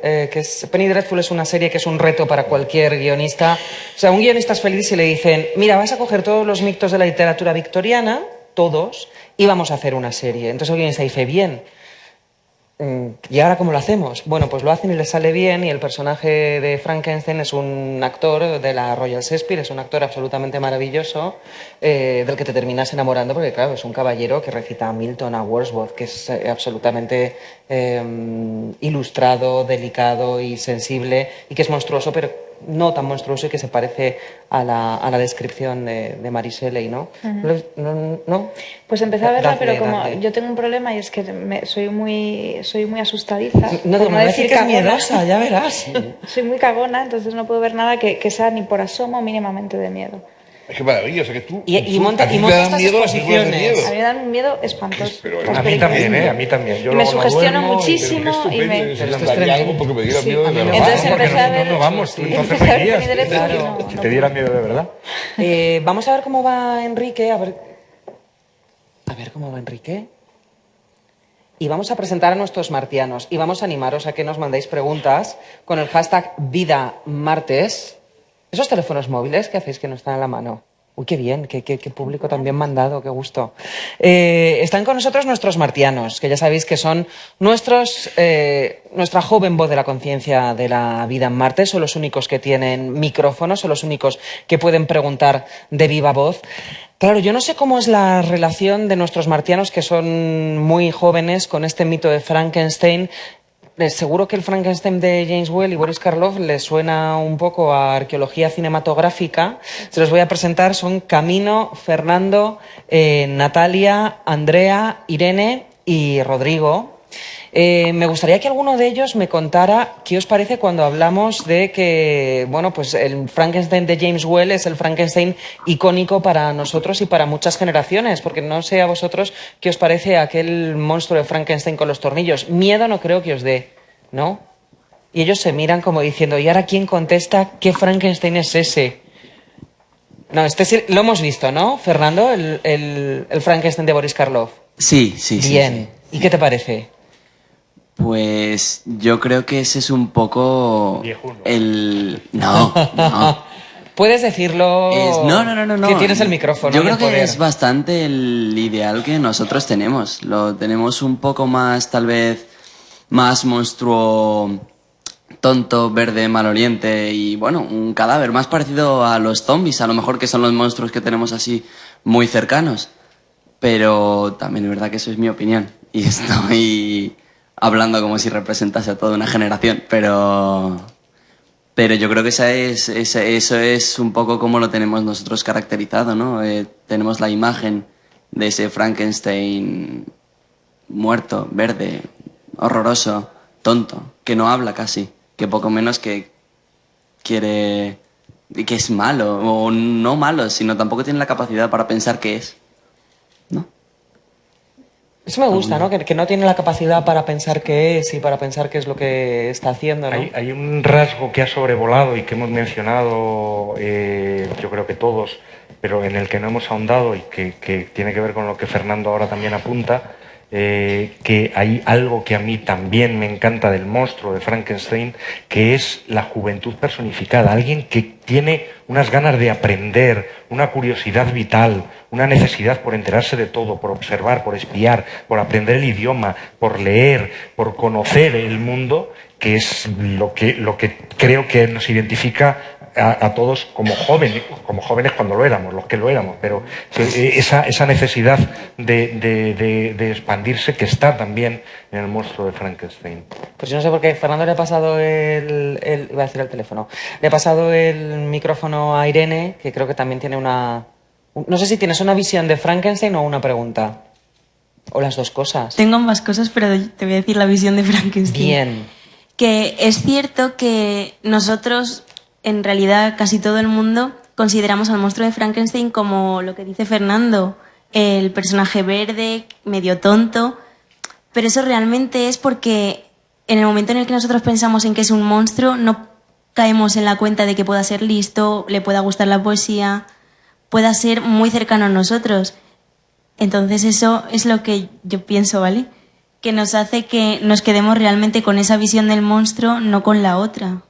Penny Dreadful es una serie que es un reto para cualquier guionista. O sea, un guionista es feliz si le dicen, mira, vas a coger todos los mitos de la literatura victoriana, todos, y vamos a hacer una serie. Entonces el guionista dice, bien, ¿y ahora cómo lo hacemos? Bueno, pues lo hacen y les sale bien y el personaje de Frankenstein es un actor de la Royal Shakespeare, es un actor absolutamente maravilloso del que te terminas enamorando porque, claro, es un caballero que recita a Milton, a Wordsworth, que es absolutamente ilustrado, delicado y sensible y que es monstruoso, pero no tan monstruoso y que se parece a la descripción de Mary Shelley, ¿no? ¿No? Pues empecé a verla, Dadle, pero como dadle. yo tengo un problema y es que soy muy asustadiza. No, por me parece que es cagona. miedosa, ya verás. Soy muy cagona, entonces no puedo ver nada que sea ni por asomo mínimamente de miedo. Es que maravilla, o sea que tú... Y tú- monta- a ti y te monta dan estas miedo las películas de exposiciones. miedo. A mí me dan un miedo espantoso. Pero las A mí películas. también, ¿eh? A mí también. Yo Y me luego no sugestiono duermo y- muchísimo. Pero qué y me- estupendo, Pero esto es daría tremendo. algo porque me diera Sí, miedo a de mí me verdad. Entonces Porque empecé a no, ver- no vamos, tú sí. entonces Empecé a ver verías. Penny Dreadful y Claro. no- Si no te diera pude. miedo de verdad. Vamos a ver cómo va Enrique, a ver cómo va Enrique. Y vamos a presentar a nuestros martianos y vamos a animaros a que nos mandéis preguntas con el hashtag VidaMartes. Esos teléfonos móviles que hacéis que no están a la mano. Uy, qué bien, qué público tan bien mandado, qué gusto. Están con nosotros nuestros martianos, que ya sabéis que son nuestra joven voz de la conciencia de la vida en Marte. Son los únicos que tienen micrófonos, son los únicos que pueden preguntar de viva voz. Claro, yo no sé cómo es la relación de nuestros martianos, que son muy jóvenes, con este mito de Frankenstein. Seguro que el Frankenstein de James Whale y Boris Karloff les suena un poco a arqueología cinematográfica. Se los voy a presentar. Son Camino, Fernando, Natalia, Andrea, Irene y Rodrigo. Me gustaría que alguno de ellos me contara qué os parece cuando hablamos de que, bueno, pues el Frankenstein de James Whale es el Frankenstein icónico para nosotros y para muchas generaciones, porque no sé a vosotros qué os parece aquel monstruo de Frankenstein con los tornillos. Miedo no creo que os dé, ¿no? Y ellos se miran como diciendo, ¿y ahora quién contesta qué Frankenstein es ese? No, este sí, lo hemos visto, ¿no, Fernando? El Frankenstein de Boris Karloff. Sí, sí, sí. Bien. ¿Y qué te parece? Pues yo creo que ese es un poco Viejuno. el... No, no. Puedes decirlo. No. Que tienes el micrófono. Yo y creo el que poder. es bastante el ideal que nosotros tenemos. Lo tenemos un poco más, tal vez, más monstruo tonto, verde, maloliente y, bueno, un cadáver más parecido a los zombies, a lo mejor que son los monstruos que tenemos así muy cercanos. Pero también es verdad que eso es mi opinión y estoy hablando como si representase a toda una generación, pero yo creo que eso es un poco como lo tenemos nosotros caracterizado, ¿no? Tenemos la imagen de ese Frankenstein muerto, verde, horroroso, tonto, que no habla casi, que poco menos que quiere... que es malo, o no malo, sino tampoco tiene la capacidad para pensar qué es, ¿no? Eso me gusta, ¿no? Que no tiene la capacidad para pensar qué es y para pensar qué es lo que está haciendo, ¿no? Hay un rasgo que ha sobrevolado y que hemos mencionado, yo creo que todos, pero en el que no hemos ahondado y que tiene que ver con lo que Fernando ahora también apunta, que hay algo que a mí también me encanta del monstruo de Frankenstein, que es la juventud personificada, alguien que tiene unas ganas de aprender, una curiosidad vital, una necesidad por enterarse de todo, por observar, por espiar, por aprender el idioma, por leer, por conocer el mundo, que es lo que creo que nos identifica a todos como jóvenes cuando lo éramos, los que lo éramos, pero esa necesidad de expandirse que está también en el monstruo de Frankenstein. Pues yo no sé por qué Fernando le ha pasado iba a decir el teléfono, le ha pasado el micrófono a Irene, que creo que también tiene no sé si tienes una visión de Frankenstein o una pregunta, o las dos cosas. Tengo ambas cosas, pero te voy a decir la visión de Frankenstein. Bien. Que es cierto que nosotros, en realidad casi todo el mundo, consideramos al monstruo de Frankenstein como lo que dice Fernando, el personaje verde, medio tonto, pero eso realmente es porque en el momento en el que nosotros pensamos en que es un monstruo, no caemos en la cuenta de que pueda ser listo, le pueda gustar la poesía, pueda ser muy cercano a nosotros. Entonces eso es lo que yo pienso, ¿vale? Que nos hace que nos quedemos realmente con esa visión del monstruo, no con la otra.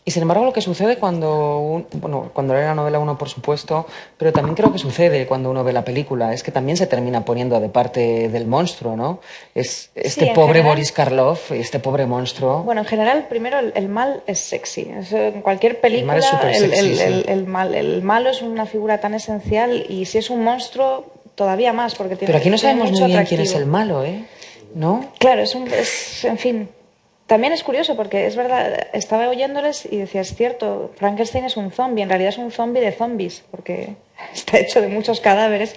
Y sin embargo, lo que sucede cuando lee la novela uno, por supuesto, pero también creo que sucede cuando uno ve la película, es que también se termina poniendo de parte del monstruo, ¿no? Es este Sí, pobre general, Boris Karloff, este pobre monstruo. Bueno, en general, primero, el mal es sexy. En cualquier película, El mal es súper sexy, sí. el malo es una figura tan esencial, y si es un monstruo, todavía más, porque tiene. Pero aquí no tiene sabemos mucho muy bien quién es atractivo. el malo, ¿eh? ¿No? Claro, en fin. También es curioso porque es verdad, estaba oyéndoles y decía, es cierto, Frankenstein es un zombie, en realidad es un zombie de zombies, porque está hecho de muchos cadáveres.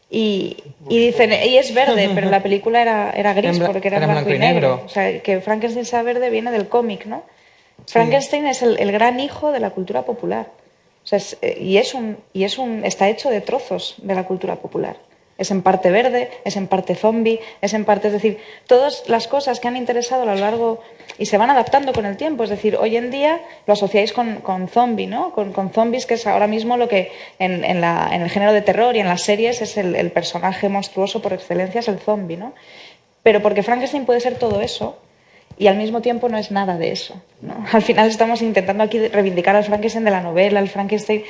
Y dicen, y es verde, pero la película era gris, porque era en blanco y negro. O sea, que Frankenstein sea verde viene del cómic, ¿no? Sí. Frankenstein es el gran hijo de la cultura popular. O sea, está hecho de trozos de la cultura popular. Es en parte verde, es en parte zombie, es en parte, es decir, todas las cosas que han interesado a lo largo y se van adaptando con el tiempo. Es decir, hoy en día lo asociáis con zombie, ¿no? Con zombies, que es ahora mismo lo que en el género de terror y en las series es el personaje monstruoso por excelencia, es el zombie, ¿no? Pero porque Frankenstein puede ser todo eso y al mismo tiempo no es nada de eso, ¿no? Al final estamos intentando aquí reivindicar al Frankenstein de la novela, el Frankenstein,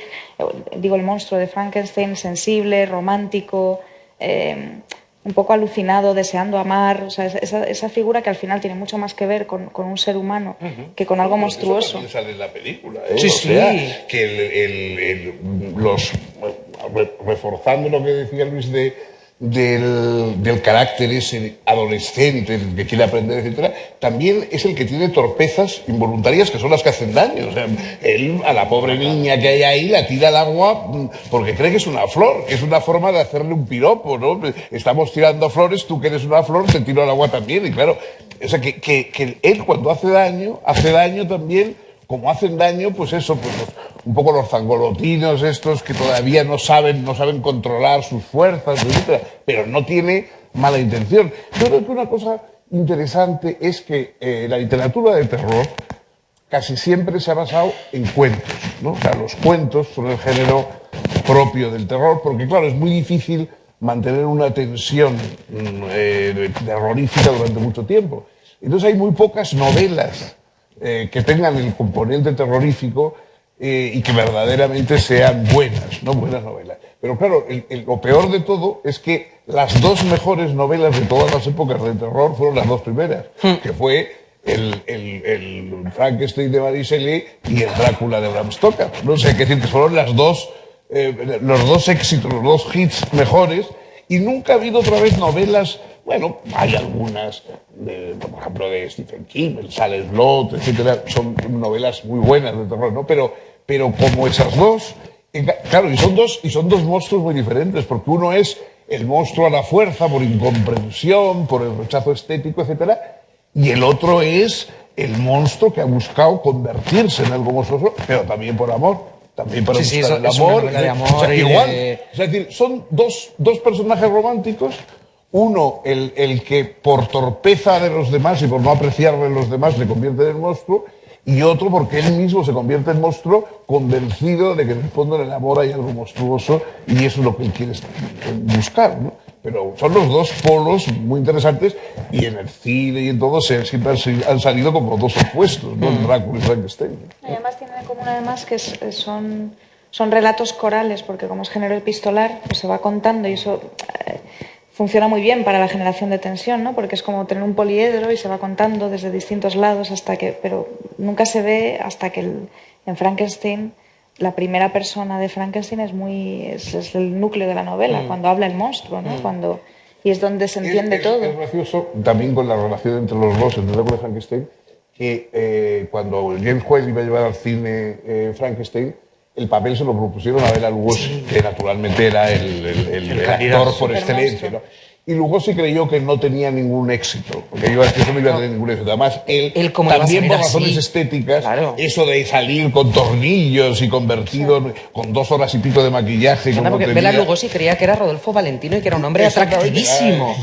el monstruo de Frankenstein, sensible, romántico, un poco alucinado, deseando amar, o sea, esa figura que al final tiene mucho más que ver con un ser humano que con algo monstruoso. Eso sale en la película, ¿eh? Sí, O sea, sí. que reforzando lo que decía Luis del carácter ese adolescente, el que quiere aprender, etcétera, también es el que tiene torpezas involuntarias que son las que hacen daño. O sea, él a la pobre niña que hay ahí la tira al agua porque cree que es una flor, que es una forma de hacerle un piropo, ¿no? Estamos tirando flores, tú que eres una flor, te tiro al agua también. Y claro, o sea, que él cuando hace daño también, como hacen daño, pues eso, pues un poco los zangolotinos estos que todavía no saben controlar sus fuerzas, etcétera, pero no tiene mala intención. Yo creo que una cosa interesante es que la literatura de terror casi siempre se ha basado en cuentos, ¿no? O sea, los cuentos son el género propio del terror, porque claro, es muy difícil mantener una tensión terrorífica durante mucho tiempo. Entonces hay muy pocas novelas que tengan el componente terrorífico y que verdaderamente sean buenas, ¿no? Buenas novelas. Pero claro, lo peor de todo es que las dos mejores novelas de todas las épocas de terror fueron las dos primeras, que fue el Frankenstein de Mary Shelley y el Drácula de Bram Stoker. No sé qué decir, que fueron los dos éxitos, los dos hits mejores, y nunca ha habido otra vez novelas. Bueno, hay algunas, por ejemplo, de Stephen King, el Salem Slot, etcétera, son novelas muy buenas de terror, ¿no? Pero como esas dos, claro, y son dos monstruos muy diferentes, porque uno es el monstruo a la fuerza, por incomprensión, por el rechazo estético, etcétera, y el otro es el monstruo que ha buscado convertirse en algo monstruoso, pero también por amor. También para Sí, buscar el es una amor. novela de amor O sea, y igual. de- Es decir, son dos personajes románticos. Uno, el que por torpeza de los demás y por no apreciarle a los demás le convierte en monstruo. y otro porque él mismo se convierte en monstruo convencido de que en el fondo en el amor hay algo monstruoso y eso es lo que él quiere buscar, ¿no? Pero son los dos polos muy interesantes y en el cine y en todo siempre han salido como dos opuestos, ¿no? Drácula y Frankenstein. Y además tienen en común además que son relatos corales, porque como es género epistolar, pues se va contando y eso funciona muy bien para la generación de tensión, ¿no? Porque es como tener un poliedro y se va contando desde distintos lados pero nunca se ve hasta que en Frankenstein la primera persona de Frankenstein es el núcleo de la novela, cuando habla el monstruo, ¿no? Y es donde se entiende todo. Es gracioso también con la relación entre los dos, entre Drácula y Frankenstein, que cuando James Whale iba a llevar al cine Frankenstein, el papel se lo propusieron a Bela Lugosi, que naturalmente era el actor por excelencia, ¿no? Y Lugosi creyó que no tenía ningún éxito, porque iba a decir que no iba a tener ningún éxito. Además, él como iba a también salir por razones así, estéticas, claro. eso de salir con tornillos y convertido con 2 horas y pico de maquillaje. Anda, porque Bela Lugosi creía que era Rodolfo Valentino y que era un hombre atractivísimo.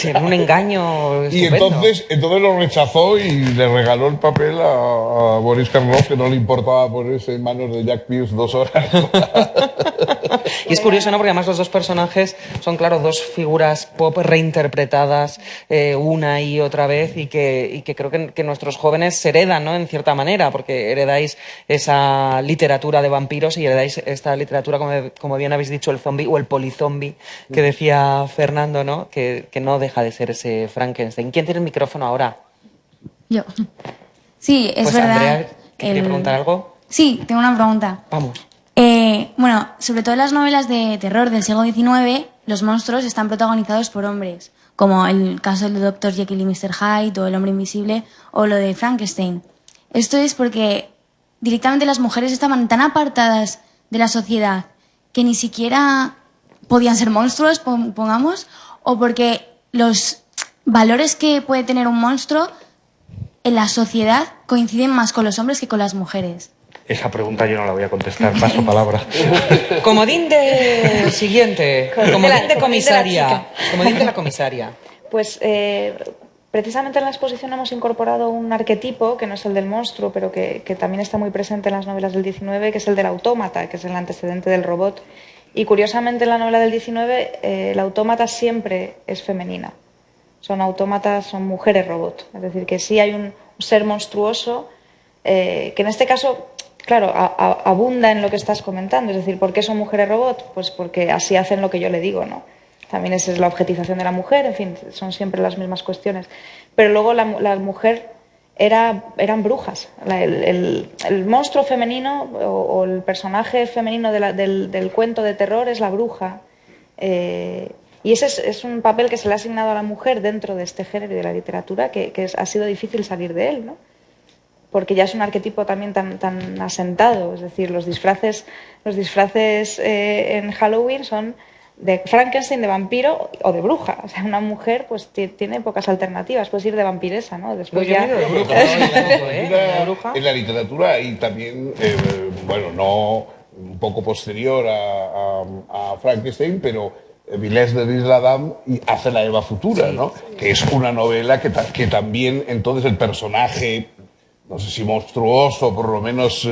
Era un engaño y estupendo. entonces lo rechazó y le regaló el papel a Boris Karloff, que no le importaba ponerse en manos de Jack Pierce 2 horas. Y es curioso, ¿no? Porque además los dos personajes son, claro, dos figuras pop reinterpretadas una y otra vez y que creo que nuestros jóvenes se heredan, ¿no? En cierta manera, porque heredáis esa literatura de vampiros y heredáis esta literatura, como bien habéis dicho, el zombie o el polizombi que decía Fernando, ¿no? Que no deja de ser ese Frankenstein. ¿Quién tiene el micrófono ahora? Yo. Sí, es pues verdad. Andrea, ¿quiere preguntar algo? Sí, tengo una pregunta. Vamos. Bueno, sobre todo en las novelas de terror del siglo XIX, los monstruos están protagonizados por hombres, como el caso del Dr. Jekyll y Mr. Hyde, o El hombre invisible, o lo de Frankenstein. Esto es porque directamente las mujeres estaban tan apartadas de la sociedad que ni siquiera podían ser monstruos, pongamos, o porque los valores que puede tener un monstruo en la sociedad coinciden más con los hombres que con las mujeres. Esa pregunta yo no la voy a contestar, paso palabra. Comodín de siguiente, comodín de comisaria. Comodín de la comisaria. Pues precisamente en la exposición hemos incorporado un arquetipo que no es el del monstruo, pero que también está muy presente en las novelas del 19, que es el del autómata, que es el antecedente del robot. Y curiosamente en la novela del 19 la autómata siempre es femenina. Son autómatas, son mujeres robot. Es decir, que sí hay un ser monstruoso que en este caso, claro, abunda en lo que estás comentando. Es decir, ¿por qué son mujeres robot? Pues porque así hacen lo que yo le digo, ¿no? También esa es la objetización de la mujer, en fin, son siempre las mismas cuestiones. Pero luego la mujer eran brujas. El monstruo femenino o el personaje femenino del cuento de terror es la bruja. Y ese es un papel que se le ha asignado a la mujer dentro de este género y de la literatura que ha sido difícil salir de él, ¿no? Porque ya es un arquetipo también tan asentado. Es decir, los disfraces en Halloween son de Frankenstein, de vampiro o de bruja. O sea, una mujer pues tiene pocas alternativas. Puedes ir de vampiresa, ¿no? Después ya... En la literatura y también, no un poco posterior a Frankenstein, pero Vilés de L'Isle-Adam hace La Eva Futura, ¿no? Que es una novela que también entonces el personaje, no sé si monstruoso, por lo menos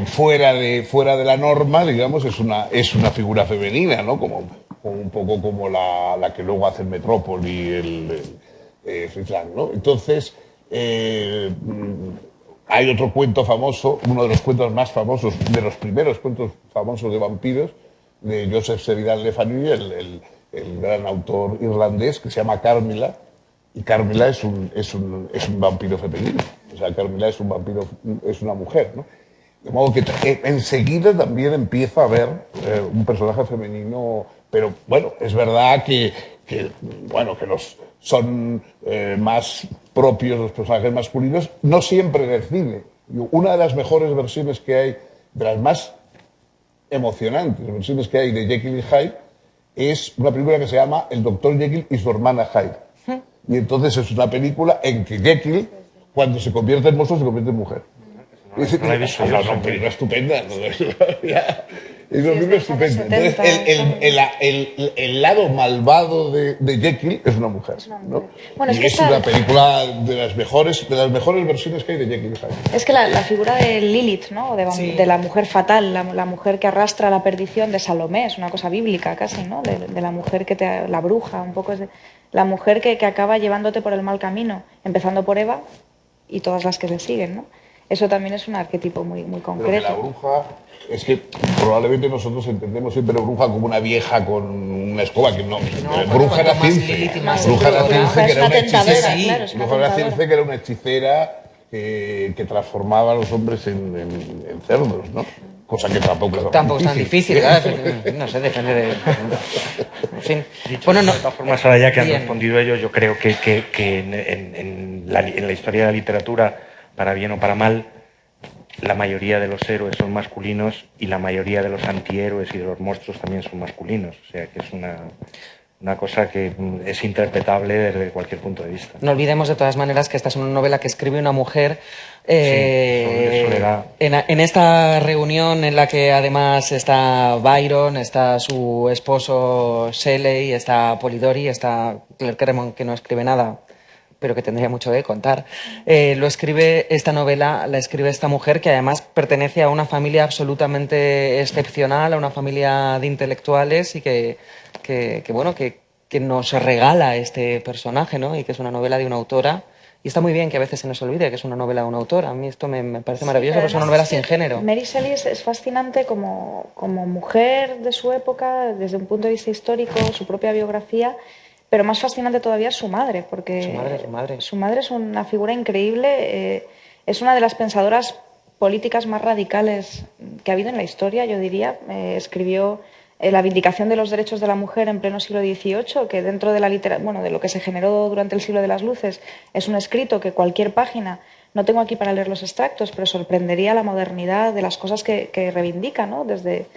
fuera de la norma, digamos, es una figura femenina, ¿no? Un poco como la que luego hace el Metrópoli, Fritz Lang, ¿no? Entonces, hay otro cuento famoso, uno de los cuentos más famosos, de los primeros cuentos famosos de vampiros, de Joseph Sheridan Le Fanu, el gran autor irlandés, que se llama Carmilla, y Carmilla es un vampiro femenino. O sea, Carmilla es un vampiro, es una mujer, ¿no? De modo que enseguida también empieza a haber un personaje femenino, pero bueno, es verdad que son más propios los personajes masculinos, no siempre en el cine. Una de las mejores versiones que hay, de las más emocionantes versiones que hay de Jekyll y Hyde, es una película que se llama El Dr. Jekyll y su hermana Hyde. Y entonces es una película en que Jekyll, cuando se convierte en monstruo, se convierte en mujer. No la he visto yo. No, película estupenda. Es una película es de los estupenda. 70, Entonces, el lado malvado de Jekyll es una mujer. ¿no? Bueno, es y que es está- una película de las mejores versiones que hay de Jekyll. ¿Sabes? Es que la figura de Lilith, ¿no? De la mujer fatal, la mujer que arrastra a la perdición, de Salomé, es una cosa bíblica casi, ¿no? De la mujer la bruja, un poco es la mujer que acaba llevándote por el mal camino, empezando por Eva y todas las que le siguen, ¿no? Eso también es un arquetipo muy Pero que concreto. la bruja, es que probablemente nosotros entendemos siempre bruja como una vieja con una escoba, que no. Bruja era cuanto más Circe. Lilith y más Bruja era Aurora. Circe, que Es era una una tentadora, hechicera. claro, es una Bruja era tentadora. Circe, que era una hechicera que transformaba a los hombres en cerdos, ¿no? Cosa que tampoco es Tampoco es tan difícil, ¿verdad? No sé, depende de... En fin. Bueno, no... De todas formas, ahora ya que han Bien. respondido ellos, yo creo que en la historia de la literatura, para bien o para mal, la mayoría de los héroes son masculinos y la mayoría de los antihéroes y de los monstruos también son masculinos. O sea que es una cosa que es interpretable desde cualquier punto de vista. No olvidemos de todas maneras que esta es una novela que escribe una mujer eso le da. en esta reunión en la que además está Byron, está su esposo Shelley, está Polidori, está Claire Cremont, que no escribe nada, pero que tendría mucho que contar. Lo escribe esta novela, la escribe esta mujer que además pertenece a una familia absolutamente excepcional, a una familia de intelectuales y que nos regala este personaje, ¿no? Y que es una novela de una autora. Y está muy bien que a veces se nos olvide que es una novela de una autora. A mí esto me parece maravilloso, porque es una novela sin género. Mary Shelley es fascinante como mujer de su época, desde un punto de vista histórico, su propia biografía, pero más fascinante todavía es su madre, porque su madre es una figura increíble, es una de las pensadoras políticas más radicales que ha habido en la historia, yo diría. Escribió La Vindicación de los Derechos de la Mujer en pleno siglo XVIII, que dentro de la de lo que se generó durante el siglo de las luces, es un escrito que cualquier página, no tengo aquí para leer los extractos, pero sorprendería la modernidad de las cosas que reivindica, ¿no? Desde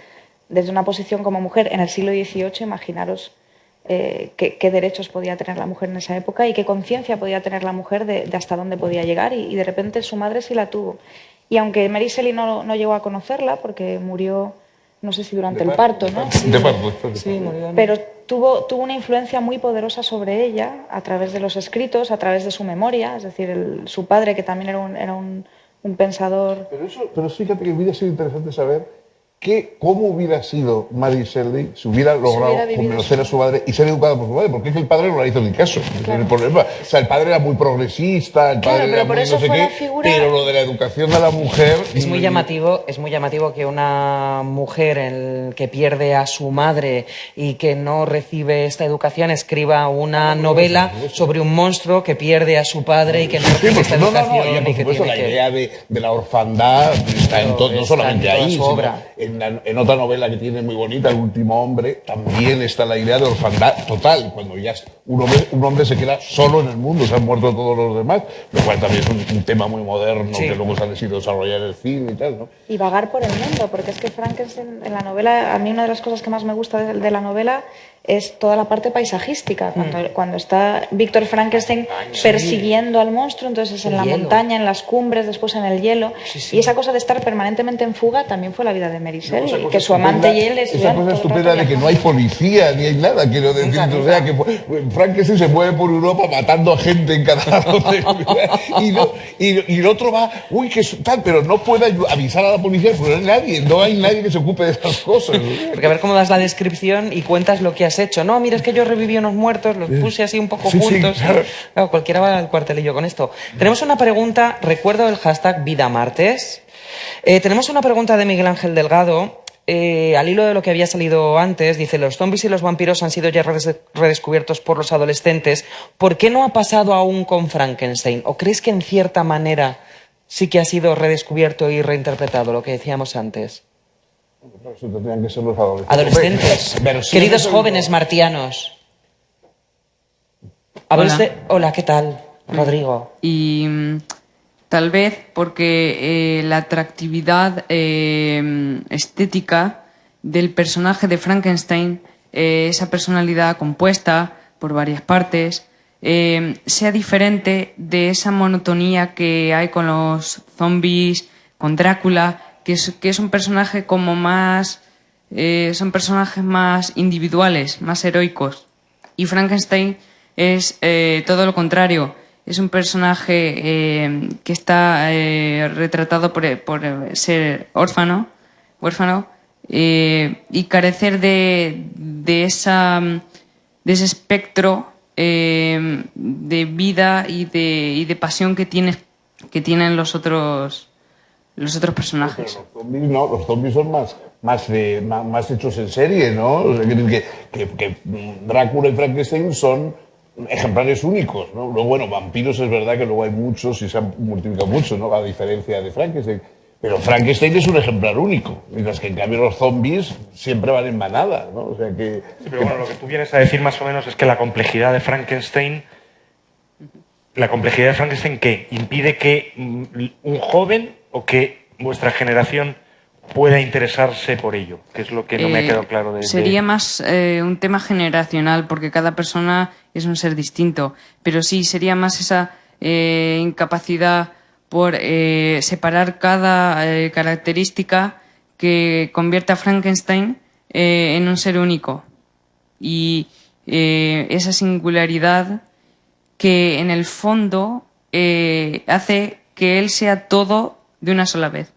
una posición como mujer en el siglo XVIII, imaginaros qué derechos podía tener la mujer en esa época y qué conciencia podía tener la mujer de hasta dónde podía llegar, y de repente su madre sí la tuvo. Y aunque Mary Shelley no llegó a conocerla porque murió, no sé si durante el parto, ¿no? De parto. Sí, murió. Pero tuvo una influencia muy poderosa sobre ella a través de los escritos, a través de su memoria, es decir, su padre, que también era un pensador. Pero fíjate que hubiera sido interesante saber cómo hubiera sido Mary Shelley si hubiera logrado vivido convencer a su madre y ser educada por su madre, porque es que el padre no le hizo ni caso. Claro. El problema, o sea, el padre era muy progresista, el padre Claro, era pero por muy eso no sé fue qué, la figura- pero lo de la educación de la mujer... Es muy llamativo que una mujer que pierde a su madre y que no recibe esta educación escriba una novela sobre un monstruo que pierde a su padre y que no recibe esta educación. y por y que supuesto tiene la que- idea de la orfandad está en todo, no está solamente en toda ahí, su sino obra. en otra novela que tiene muy bonita, El último hombre, también está la idea de orfandad total, cuando ya un hombre se queda solo en el mundo, se han muerto todos los demás, lo cual también es un tema muy moderno Sí. que luego se ha decidido desarrollar en el cine y tal, ¿no? Y vagar por el mundo, porque es que Frankenstein en la novela, a mí una de las cosas que más me gusta de la novela es toda la parte paisajística, cuando está Víctor Frankenstein persiguiendo al monstruo, entonces es en El la hielo. montaña, en las cumbres, después en el hielo, Sí. y esa cosa de estar permanentemente en fuga también fue la vida de Mary Shelley, Esa cosa que su amante y él esa estuvieron cosa todo el estupenda rato de que no hay viajando. policía ni hay nada, quiero decir, Nunca, o sea, que Frankenstein se mueve por Europa matando a gente en cada hotel, y el otro va, uy, que tal, pero no puede avisar a la policía, porque no hay nadie que se ocupe de esas cosas. Porque a ver cómo das la descripción y cuentas lo que has hecho. No, mira, es que yo reviví unos muertos, los puse así un poco Sí, sí, juntos. claro. Claro, cualquiera va al cuartelillo con esto. Tenemos una pregunta, recuerdo el hashtag Vida Martes. Tenemos una pregunta de Miguel Ángel Delgado. Al hilo de lo que había salido antes, dice: los zombies y los vampiros han sido ya redescubiertos por los adolescentes. ¿Por qué no ha pasado aún con Frankenstein? ¿O crees que en cierta manera sí que ha sido redescubierto y reinterpretado, lo que decíamos antes? Eso tendrían que ser los adolescentes. Adolescentes, Versiones queridos del- jóvenes martianos. Hola, ¿qué tal? Rodrigo. Y tal vez porque la atractividad estética del personaje de Frankenstein, esa personalidad compuesta por varias partes, sea diferente de esa monotonía que hay con los zombies, con Drácula, que es un personaje como más... son personajes más individuales, más heroicos. Y Frankenstein es todo lo contrario. Es un personaje que está retratado por ser huérfano y carecer de ese espectro de vida y de pasión que tienen los otros personajes. Los zombies no, los zombies son más hechos en serie, ¿no? O sea, que Drácula y Frankenstein son ejemplares únicos, ¿no? Luego, bueno, vampiros es verdad que luego hay muchos y se han multiplicado mucho, ¿no? A diferencia de Frankenstein. Pero Frankenstein es un ejemplar único, mientras que en cambio los zombies siempre van en manada, ¿no? O sea que... Sí, pero bueno, lo que tú vienes a decir más o menos es que la complejidad de Frankenstein... ¿qué? ¿Impide que un joven o que vuestra generación pueda interesarse por ello? Que es lo que no me ha quedado claro Sería más un tema generacional, porque cada persona es un ser distinto. Pero sí, sería más esa incapacidad por separar cada característica que convierte a Frankenstein en un ser único. Y esa singularidad que en el fondo hace que él sea todo de una sola vez.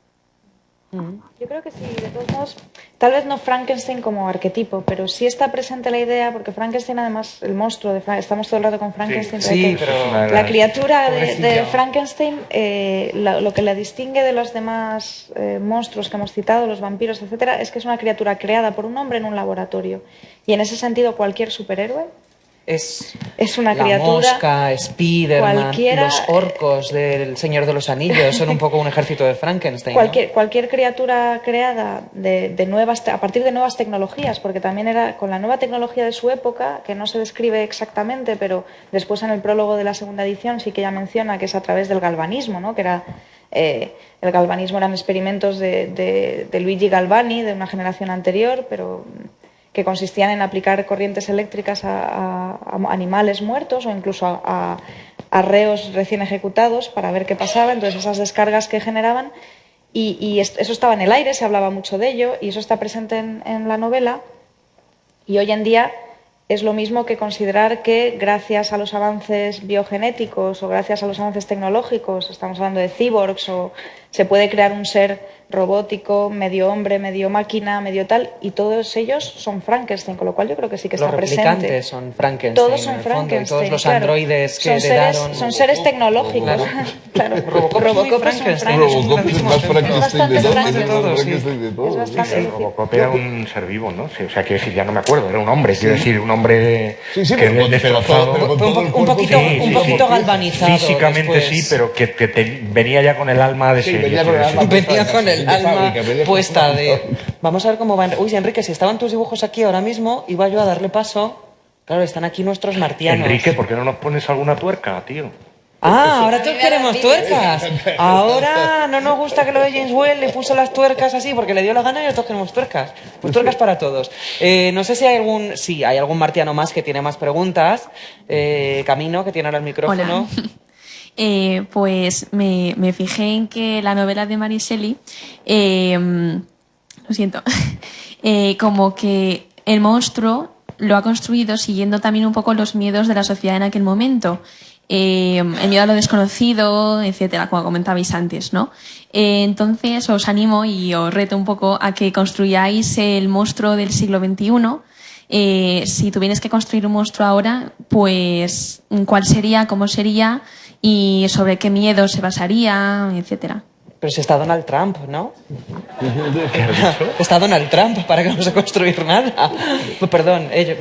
Yo creo que sí, de todos modos, tal vez no Frankenstein como arquetipo, pero sí está presente la idea, porque Frankenstein, además, el monstruo de Frankenstein, estamos todo el rato con Frankenstein, Sí, pero la criatura de pobrecilla. Frankenstein, lo que la distingue de los demás monstruos que hemos citado, los vampiros, etcétera, es que es una criatura creada por un hombre en un laboratorio. Y en ese sentido, cualquier superhéroe Es una la criatura, mosca, Spiderman, cualquiera, los orcos del Señor de los Anillos son un poco un ejército de Frankenstein, ¿no? cualquier criatura creada a partir de nuevas tecnologías, porque también era con la nueva tecnología de su época, que no se describe exactamente, pero después en el prólogo de la segunda edición sí que ella menciona que es a través del galvanismo, ¿no? Que era el galvanismo eran experimentos de Luigi Galvani, de una generación anterior, pero que consistían en aplicar corrientes eléctricas a animales muertos o incluso a reos recién ejecutados para ver qué pasaba. Entonces esas descargas que generaban y eso estaba en el aire, se hablaba mucho de ello y eso está presente en la novela, y hoy en día es lo mismo que considerar que gracias a los avances biogenéticos o gracias a los avances tecnológicos, estamos hablando de cyborgs, o se puede crear un ser robótico, medio hombre, medio máquina, medio tal, y todos ellos son Frankenstein, con lo cual yo creo que sí que está Los presente. replicantes son Frankenstein. Todos en son el fondo, y Frankenstein. todos los claro. androides que son heredaron. son seres tecnológicos. Claro. Robocop es muy Robocop es un Frankenstein. Robocop es el más Es Frankenstein de bastante todos. Frankenstein. De todos. Es bastante El Robocop era un ser vivo, ¿no? Sí, o sea, quiero decir, ya no me acuerdo, era un hombre, quiero decir, un hombre Sí, que pero con destrozado. todo el Un cuerpo. poquito galvanizado. Físicamente después. sí, pero que venía ya con el alma de Sí, serie. venía con el alma Venía con el de alma fábrica, venía con puesta el de... Vamos a ver cómo van... Uy, Enrique, si estaban tus dibujos aquí ahora mismo, iba yo a darle paso. Claro, están aquí nuestros martianos. Enrique, ¿por qué no nos pones alguna tuerca, tío? Ah, ahora todos queremos tuercas. Ahora no nos gusta que lo de James Well le puso las tuercas así porque le dio la gana y todos queremos tuercas. Pues tuercas para todos. No sé si hay algún... Sí, hay algún martiano más que tiene más preguntas. Camino, que tiene ahora el micrófono. Hola. Pues me fijé en que la novela de Mary Shelley, lo siento, como que el monstruo lo ha construido siguiendo también un poco los miedos de la sociedad en aquel momento. El miedo a lo desconocido, etcétera, como comentabais antes, ¿no? Entonces os animo y os reto un poco a que construyáis el monstruo del siglo XXI. Si tuvierais que construir un monstruo ahora, pues ¿cuál sería? ¿Cómo sería? Y sobre qué miedo se basaría, etcétera. Pero si está Donald Trump, ¿no? Está Donald Trump para que no se construir nada. Perdón, ellos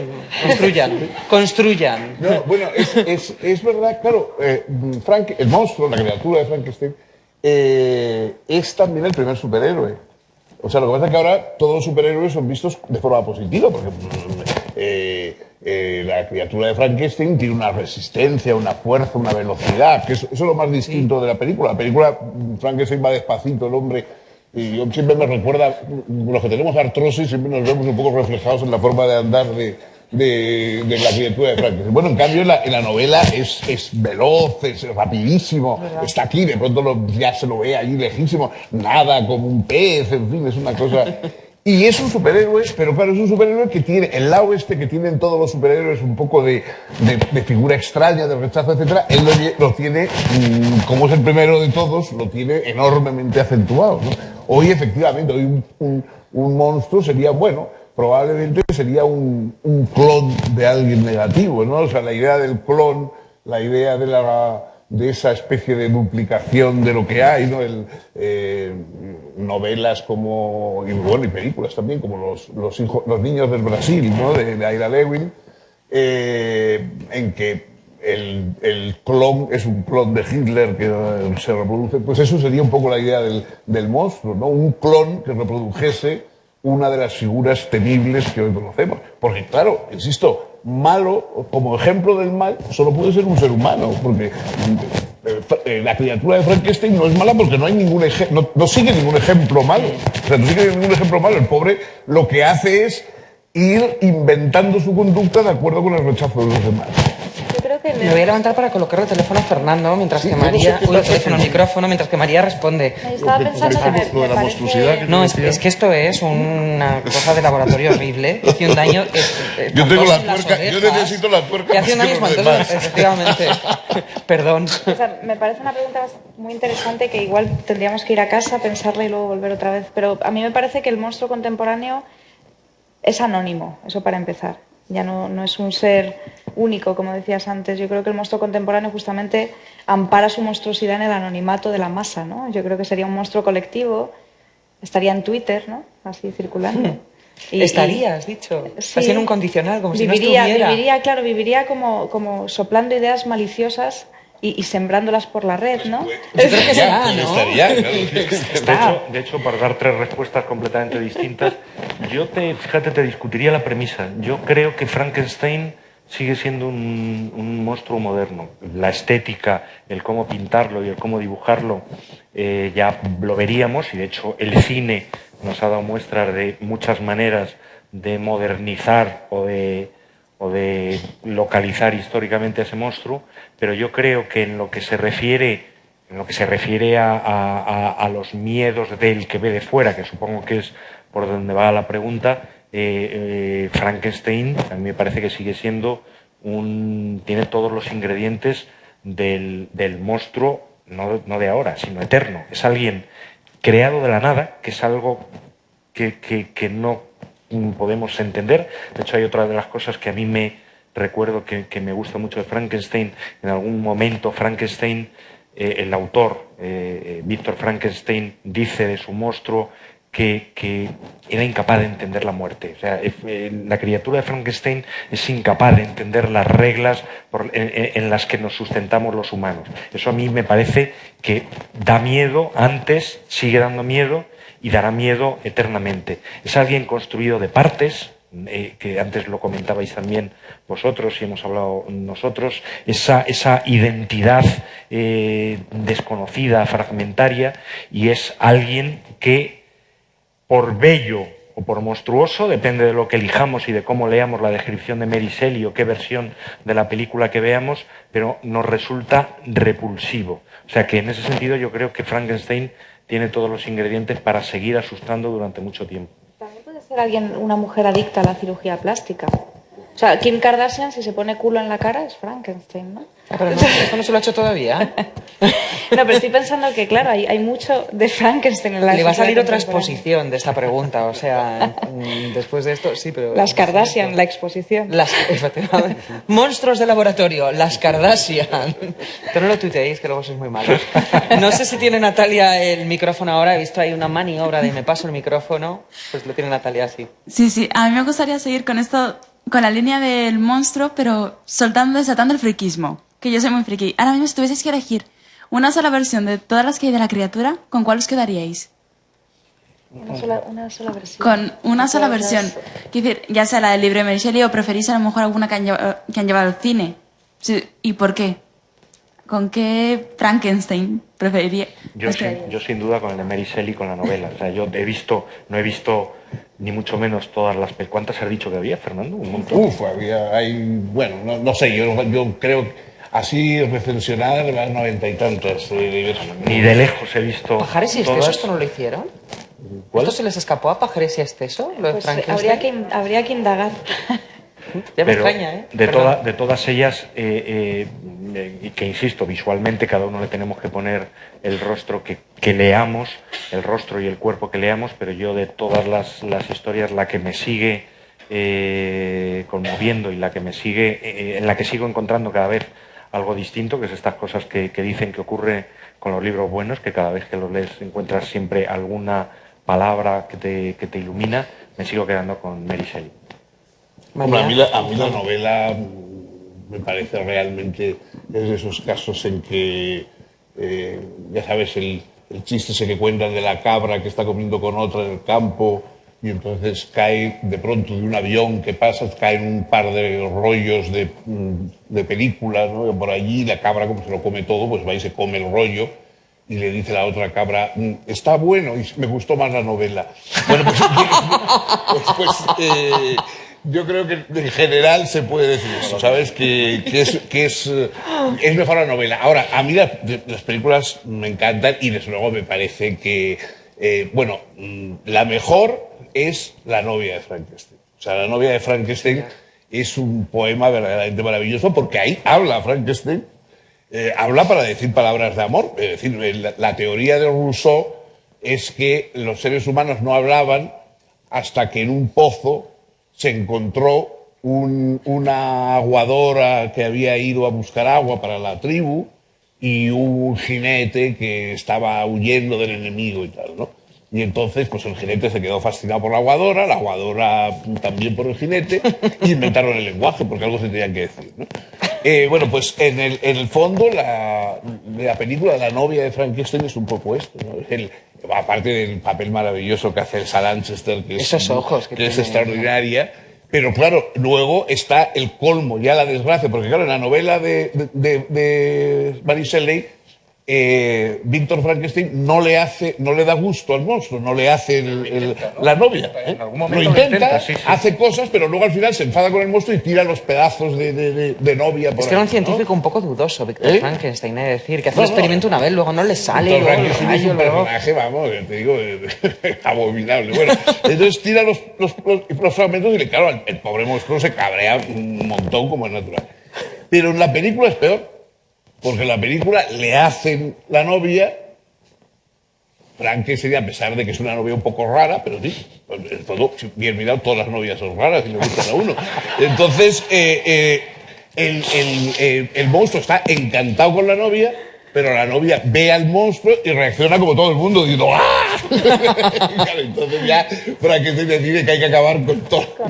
construyan. No, bueno, es verdad, claro, el monstruo, la criatura de Frankenstein, es también el primer superhéroe. O sea, lo que pasa es que ahora todos los superhéroes son vistos de forma positiva, porque la criatura de Frankenstein tiene una resistencia, una fuerza, una velocidad, que eso es lo más distinto de la película. La película, Frankenstein va despacito, el hombre, y yo siempre me recuerda, los que tenemos artrosis, siempre nos vemos un poco reflejados en la forma de andar de la criatura de Frankenstein. Bueno, en cambio, en la novela es veloz, es rapidísimo, está aquí, de pronto ya se lo ve allí lejísimo, nada como un pez, en fin, es una cosa... Y es un superhéroe, pero claro, es un superhéroe que tiene el lado que tienen todos los superhéroes, un poco de figura extraña, de rechazo, etcétera. Él lo tiene, como es el primero de todos, lo tiene enormemente acentuado, ¿no? Hoy, efectivamente, un monstruo sería, bueno, probablemente sería un clon de alguien negativo, ¿no? O sea, la idea del clon, la idea de esa especie de duplicación de lo que hay, ¿no? Novelas como, y películas también, como los niños del Brasil, ¿no? de Ira Lewin, en que el clon es un clon de Hitler que se reproduce. Pues eso sería un poco la idea del monstruo, ¿no? Un clon que reprodujese una de las figuras temibles que hoy conocemos. Porque, claro, insisto, malo, como ejemplo del mal, solo puede ser un ser humano, porque la criatura de Frankenstein no es mala porque no hay ningún no sigue ningún ejemplo malo. O sea, no sigue ningún ejemplo malo. El pobre lo que hace es ir inventando su conducta de acuerdo con el rechazo de los demás. Yo creo que Me voy a levantar para colocarle el teléfono a Fernando mientras que María... Uy, el teléfono, el micrófono, mientras que María responde. estaba pensando que me parece... No, es que esto es una cosa de laboratorio horrible. Hace un daño... Yo tengo la tuerca, yo necesito la tuerca. Y hace un daño espantoso, efectivamente. Perdón. O sea, me parece una pregunta muy interesante que igual tendríamos que ir a casa, pensarla y luego volver otra vez. Pero a mí me parece que el monstruo contemporáneo es anónimo, eso para empezar. Ya no es un ser único, como decías antes. Yo creo que el monstruo contemporáneo justamente ampara su monstruosidad en el anonimato de la masa, ¿no? Yo creo que sería un monstruo colectivo, estaría en Twitter, ¿no? Así circulando. Estaría, has dicho. Sí, así en un condicional, como si no viviría, estuviera. viviría como soplando ideas maliciosas y sembrándolas por la red, ¿no? Yo creo que será, ¿no? Estaría, claro. De hecho, para dar tres respuestas completamente distintas, fíjate, te discutiría la premisa. Yo creo que Frankenstein sigue siendo un monstruo moderno. La estética, el cómo pintarlo y el cómo dibujarlo, ya lo veríamos, y de hecho el cine nos ha dado muestras de muchas maneras de modernizar o de localizar históricamente a ese monstruo, pero yo creo que en lo que se refiere a los miedos del que ve de fuera, que supongo que es por donde va la pregunta, Frankenstein a mí me parece que sigue siendo tiene todos los ingredientes del monstruo, no de ahora, sino eterno. Es alguien creado de la nada, que es algo que no podemos entender. De hecho, hay otra de las cosas que a mí me recuerdo que me gusta mucho de Frankenstein. En algún momento Frankenstein, el autor, Víctor Frankenstein, dice de su monstruo que era incapaz de entender la muerte. O sea, la criatura de Frankenstein es incapaz de entender las reglas en las que nos sustentamos los humanos. Eso a mí me parece que da miedo, antes sigue dando miedo y dará miedo eternamente. Es alguien construido de partes, que antes lo comentabais también vosotros y hemos hablado nosotros, esa identidad desconocida, fragmentaria, y es alguien que, por bello o por monstruoso, depende de lo que elijamos y de cómo leamos la descripción de Mary Shelley o qué versión de la película que veamos, pero nos resulta repulsivo. O sea que en ese sentido yo creo que Frankenstein tiene todos los ingredientes para seguir asustando durante mucho tiempo. También puede ser una mujer adicta a la cirugía plástica. O sea, Kim Kardashian, si se pone culo en la cara, es Frankenstein, ¿no? Pero esto no se lo ha hecho todavía. No, pero estoy pensando que, claro, hay mucho de Frankenstein en la Le va a salir sociedad otra contemporánea. exposición de esta pregunta, o sea, después de esto, sí, pero... Las Kardashian, la exposición. Efectivamente. Monstruos de laboratorio, las Kardashian. Pero no lo tuiteéis, que luego sois muy malos. No sé si tiene Natalia el micrófono ahora, he visto ahí una maniobra de me paso el micrófono, pues lo tiene Natalia así. Sí, a mí me gustaría seguir con esto, con la línea del monstruo, pero desatando el friquismo, que yo soy muy friki. Ahora mismo, si tuvieseis que elegir una sola versión de todas las que hay de la criatura, ¿con cuál os quedaríais? Una sola versión. Con una sola versión. Quiero decir, ya sea la del libro de Mary Shelley o preferís a lo mejor alguna que han llevado al cine. Sí, ¿y por qué? ¿con qué Frankenstein preferiría? Yo sin duda con el de Mary Shelley, con la novela. O sea, yo no he visto ni mucho menos todas las... ¿Cuántas has dicho que había, Fernando? Un montón. Bueno, no sé, yo creo que así recensionar las 90 y tantas. Ni de lejos he visto ¿Pajares y todas. Esteso esto no lo hicieron? ¿Cuál? ¿Esto se les escapó a Pajares y Esteso, lo de Pues Frankenstein? habría que indagar. Ya me Pero extraña, ¿eh? de todas ellas, y que insisto, visualmente cada uno le tenemos que poner el rostro que leamos, el rostro y el cuerpo que leamos, pero yo de todas las historias, la que me sigue conmoviendo y la que me sigue, en la que sigo encontrando cada vez algo distinto, que es estas cosas que dicen que ocurre con los libros buenos, que cada vez que los lees encuentras siempre alguna palabra que te ilumina, me sigo quedando con Mary Shelley. Hombre, a mí la novela me parece realmente es de esos casos en que, ya sabes, el chiste ese que cuentan de la cabra que está comiendo con otra en el campo y entonces cae de pronto de un avión que pasa, caen un par de rollos de película, ¿no? Por allí la cabra, como se lo come todo, pues va y se come el rollo y le dice la otra cabra, está bueno y me gustó más la novela. Bueno, pues yo creo que en general se puede decir eso, ¿sabes? Que es mejor la novela. Ahora, a mí las películas me encantan y desde luego me parece que, la mejor es La novia de Frankenstein. O sea, La novia de Frankenstein es un poema verdaderamente maravilloso porque ahí habla Frankenstein, habla para decir palabras de amor. Es decir, la teoría de Rousseau es que los seres humanos no hablaban hasta que en un pozo se encontró una aguadora que había ido a buscar agua para la tribu y un jinete que estaba huyendo del enemigo y tal, ¿no? Y entonces, pues el jinete se quedó fascinado por la aguadora también por el jinete, y inventaron el lenguaje, porque algo se tenían que decir, ¿no? Pues en el fondo, la película La novia de Frankenstein es un poco esto, ¿no? Aparte del papel maravilloso que hace Sarah Lanchester, que Esos ojos que es tiene. extraordinaria. Pero claro, luego está el colmo, ya la desgracia, porque claro, en la novela de Mary Shelley, Víctor Frankenstein no le da gusto al monstruo, no le hace la novia. En algún momento Lo lo intenta, sí. hace cosas, pero luego al final se enfada con el monstruo y tira los pedazos de novia por Es que era un ahí, científico ¿no? un poco dudoso, Víctor Frankenstein, es decir, que hace No, el experimento una vez, luego no le sale, Víctor luego Frankenstein es un personaje, vamos, te digo, abominable. Bueno, entonces tira los fragmentos y claro, el pobre monstruo se cabrea un montón, como es natural. Pero en la película es peor, porque en la película le hacen la novia. Frankenstein, a pesar de que es una novia un poco rara, pero sí, bien mirado, todas las novias son raras y le gustan a uno. Entonces, el monstruo está encantado con la novia, pero la novia ve al monstruo y reacciona como todo el mundo, diciendo ¡ah! Claro, entonces ya Frankenstein decide que hay que acabar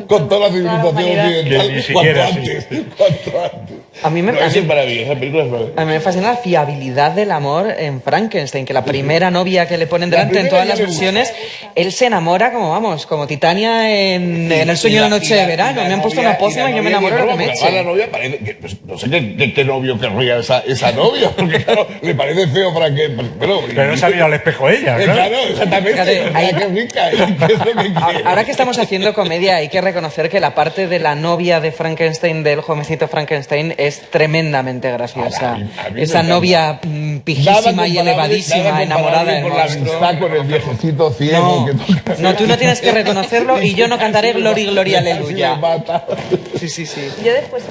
con toda la civilización occidental cuanto antes. A mí Es maravilloso, esa película es maravillosa. A mí me fascina la fiabilidad del amor en Frankenstein, que la primera novia que le ponen delante en todas las versiones, él se enamora como Titania en El sueño de la noche de verano. Me han puesto una pócima y yo me enamoro de lo que me eche. La novia parece que, no sé qué novio querría esa novia, porque claro, le parece feo Frankenstein. Pero no se ha mirado al espejo ella, Claro, exactamente. Qué rica, ¿qué es lo que quiere? Ahora que estamos haciendo comedia, hay que reconocer que la parte de la novia de Frankenstein, del jovencito Frankenstein, es tremendamente graciosa. A mí me Esa encanta. novia pijísima y elevadísima, enamorada del con la monstruo. amistad con el viejecito ciego No, que toca. no, tú no tienes que reconocerlo y yo no cantaré Gloria, Gloria, Casi Aleluya. me mata. Sí. Yo después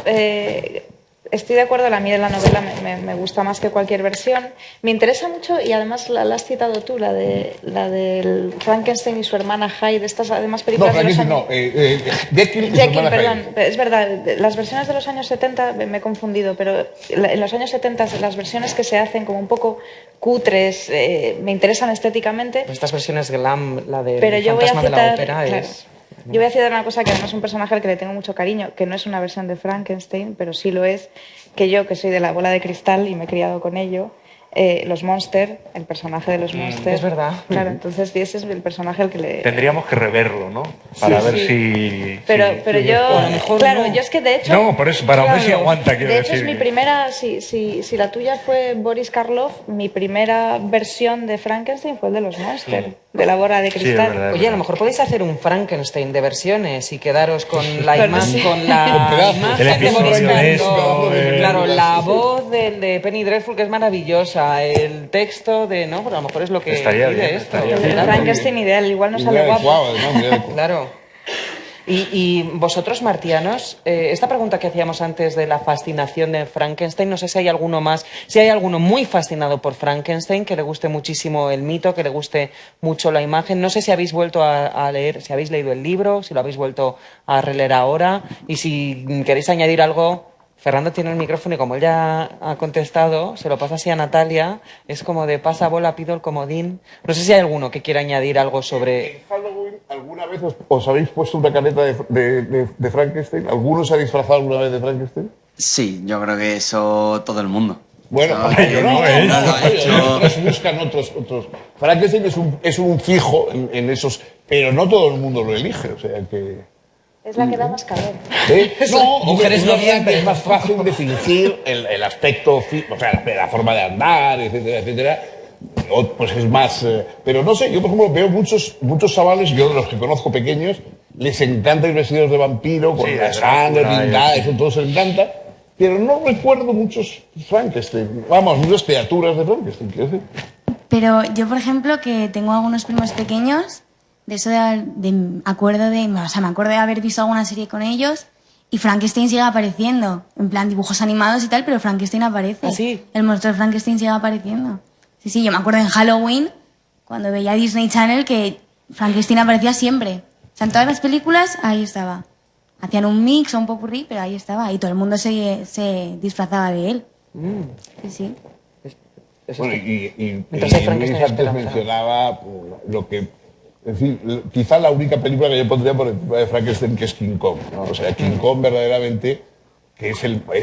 estoy de acuerdo, a mí de la novela me gusta más que cualquier versión. Me interesa mucho, y además la has citado tú, la del Frankenstein y su hermana Hyde, estas además No, películas de los Frankenstein años... no. Jekyll y su Jekyll, hermana perdón, Hyde. es verdad, las versiones de los años 70 me he confundido, pero en los años 70 las versiones que se hacen como un poco cutres, me interesan estéticamente. Pues estas versiones glam, la de Pero yo voy a Fantasma de la citar, Ópera, claro, es... yo voy a citar una cosa que además es un personaje al que le tengo mucho cariño, que no es una versión de Frankenstein, pero sí lo es, que yo, que soy de la bola de cristal y me he criado con ello, los Monster, el personaje de los Monster. es verdad. Claro, entonces ese es el personaje al que le... Tendríamos que reverlo, ¿no? Para ver si... Pero yo... a lo mejor claro, no. yo es que de hecho... No, por eso, para ver si claro, aguanta, quiero de hecho, decir. es mi primera... Si la tuya fue Boris Karloff, mi primera versión de Frankenstein fue el de los Monster, de la bola de Sí, es cristal. verdad. Oye, a lo mejor podéis hacer un Frankenstein de versiones y quedaros con la Pero imagen, sí. con la Con pedazos. imagen El de episodio Boris de Karloff. esto, Claro, la sí, sí. voz de Penny Dreadful, que es maravillosa, el texto de... No, pero a lo mejor es lo que Estaría pide bien, esto. estaría El bien. Claro. Frankenstein ideal, igual no Y sale muy guapo. adecuado, además, muy adecuado. Claro. Y vosotros, martianos, esta pregunta que hacíamos antes de la fascinación de Frankenstein, no sé si hay alguno más, si hay alguno muy fascinado por Frankenstein, que le guste muchísimo el mito, que le guste mucho la imagen. No sé si habéis vuelto a leer, si habéis leído el libro, si lo habéis vuelto a releer ahora, y si queréis añadir algo. Fernando tiene el micrófono y como él ya ha contestado, se lo pasa así a Natalia, es como de pasa bola, pido el comodín. No sé si hay alguno que quiera añadir algo sobre... ¿En Halloween alguna vez os habéis puesto una careta de Frankenstein? ¿Alguno se ha disfrazado alguna vez de Frankenstein? Sí, yo creo que eso todo el mundo. Bueno, yo no, otros buscan otros. Frankenstein es un fijo en esos, pero no todo el mundo lo elige, o sea que... Es la que da más calor. No, Mujeres una no bien, que es pero- más fácil de fingir el aspecto, o sea, la forma de andar, etcétera, etcétera. Pues es más... pero no sé, yo por ejemplo veo muchos chavales, yo de los que conozco pequeños, les encanta ir vestidos de vampiro, con Sí, la de sangre Drácula, pintada, sí. eso todo se les encanta. Pero no recuerdo muchos Frankenstein, vamos, muchas criaturas de Frankenstein, quiero decir. Pero yo, por ejemplo, que tengo algunos primos pequeños, de eso me acuerdo de haber visto alguna serie con ellos y Frankenstein sigue apareciendo, en plan dibujos animados y tal, pero Frankenstein aparece. ¿Ah, sí? El monstruo de Frankenstein sigue apareciendo. Sí, yo me acuerdo en Halloween, cuando veía Disney Channel, que Frankenstein aparecía siempre. O sea, en todas las películas, ahí estaba. Hacían un mix o un popurrí, pero ahí estaba. Y todo el mundo se disfrazaba de él. Sí, sí. Eso Bueno, es- y Mientras hay Luis Frankenstein, antes espera. mencionaba lo que... En fin, quizá la única película que yo pondría por encima de Frankenstein que es King Kong, ¿no? O sea, King Kong verdaderamente que es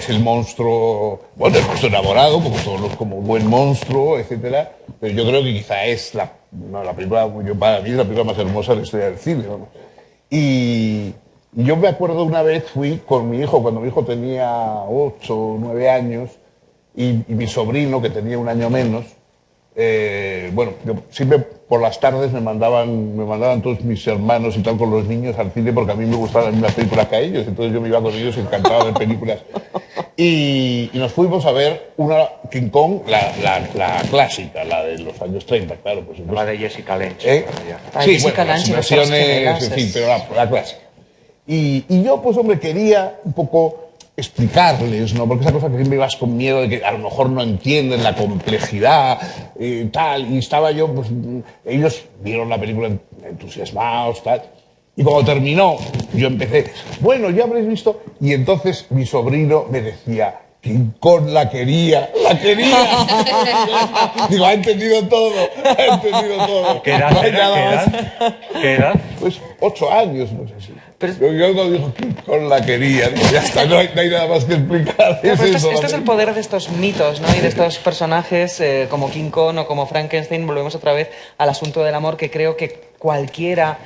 el monstruo, bueno, el monstruo enamorado, como todos los, como buen monstruo, etcétera. Pero yo creo que quizá es la película, para mí es la película más hermosa de la historia del cine, vamos. Y yo me acuerdo una vez fui con mi hijo, cuando mi hijo tenía 8 o 9 años, y mi sobrino, que tenía un año menos, bueno, siempre por las tardes me mandaban todos mis hermanos y tal con los niños al cine porque a mí me gustaban las mismas películas que a ellos, entonces yo me iba con ellos encantado de películas. Y nos fuimos a ver una King Kong, la clásica, la de los años 30, claro. Pues, La de Jessica Lange. ¿Eh? Ah, Sí, Jessica bueno, Lange, las nuestras versiones, gemelas, en fin, es- pero la clásica. Y yo, pues, hombre, quería un poco explicarles, ¿no? Porque esa cosa que siempre ibas con miedo de que a lo mejor no entienden la complejidad, tal. Y estaba yo, pues, ellos vieron la película entusiasmados, tal. Y cuando terminó, yo empecé, bueno, ya habréis visto. Y entonces mi sobrino me decía, King Kong la quería, la quería. Digo, ha entendido todo, ha entendido todo. ¿Qué edad No hay era? nada más. ¿Qué edad? Pues 8 años, no sé si. Pero- Yo cuando dijo King Kong la quería, digo, ya está, no hay nada más que explicar. Claro, pero eso, esto es el poder de estos mitos, ¿no? Y de estos personajes como King Kong o como Frankenstein. Volvemos otra vez al asunto del amor, que creo que cualquiera...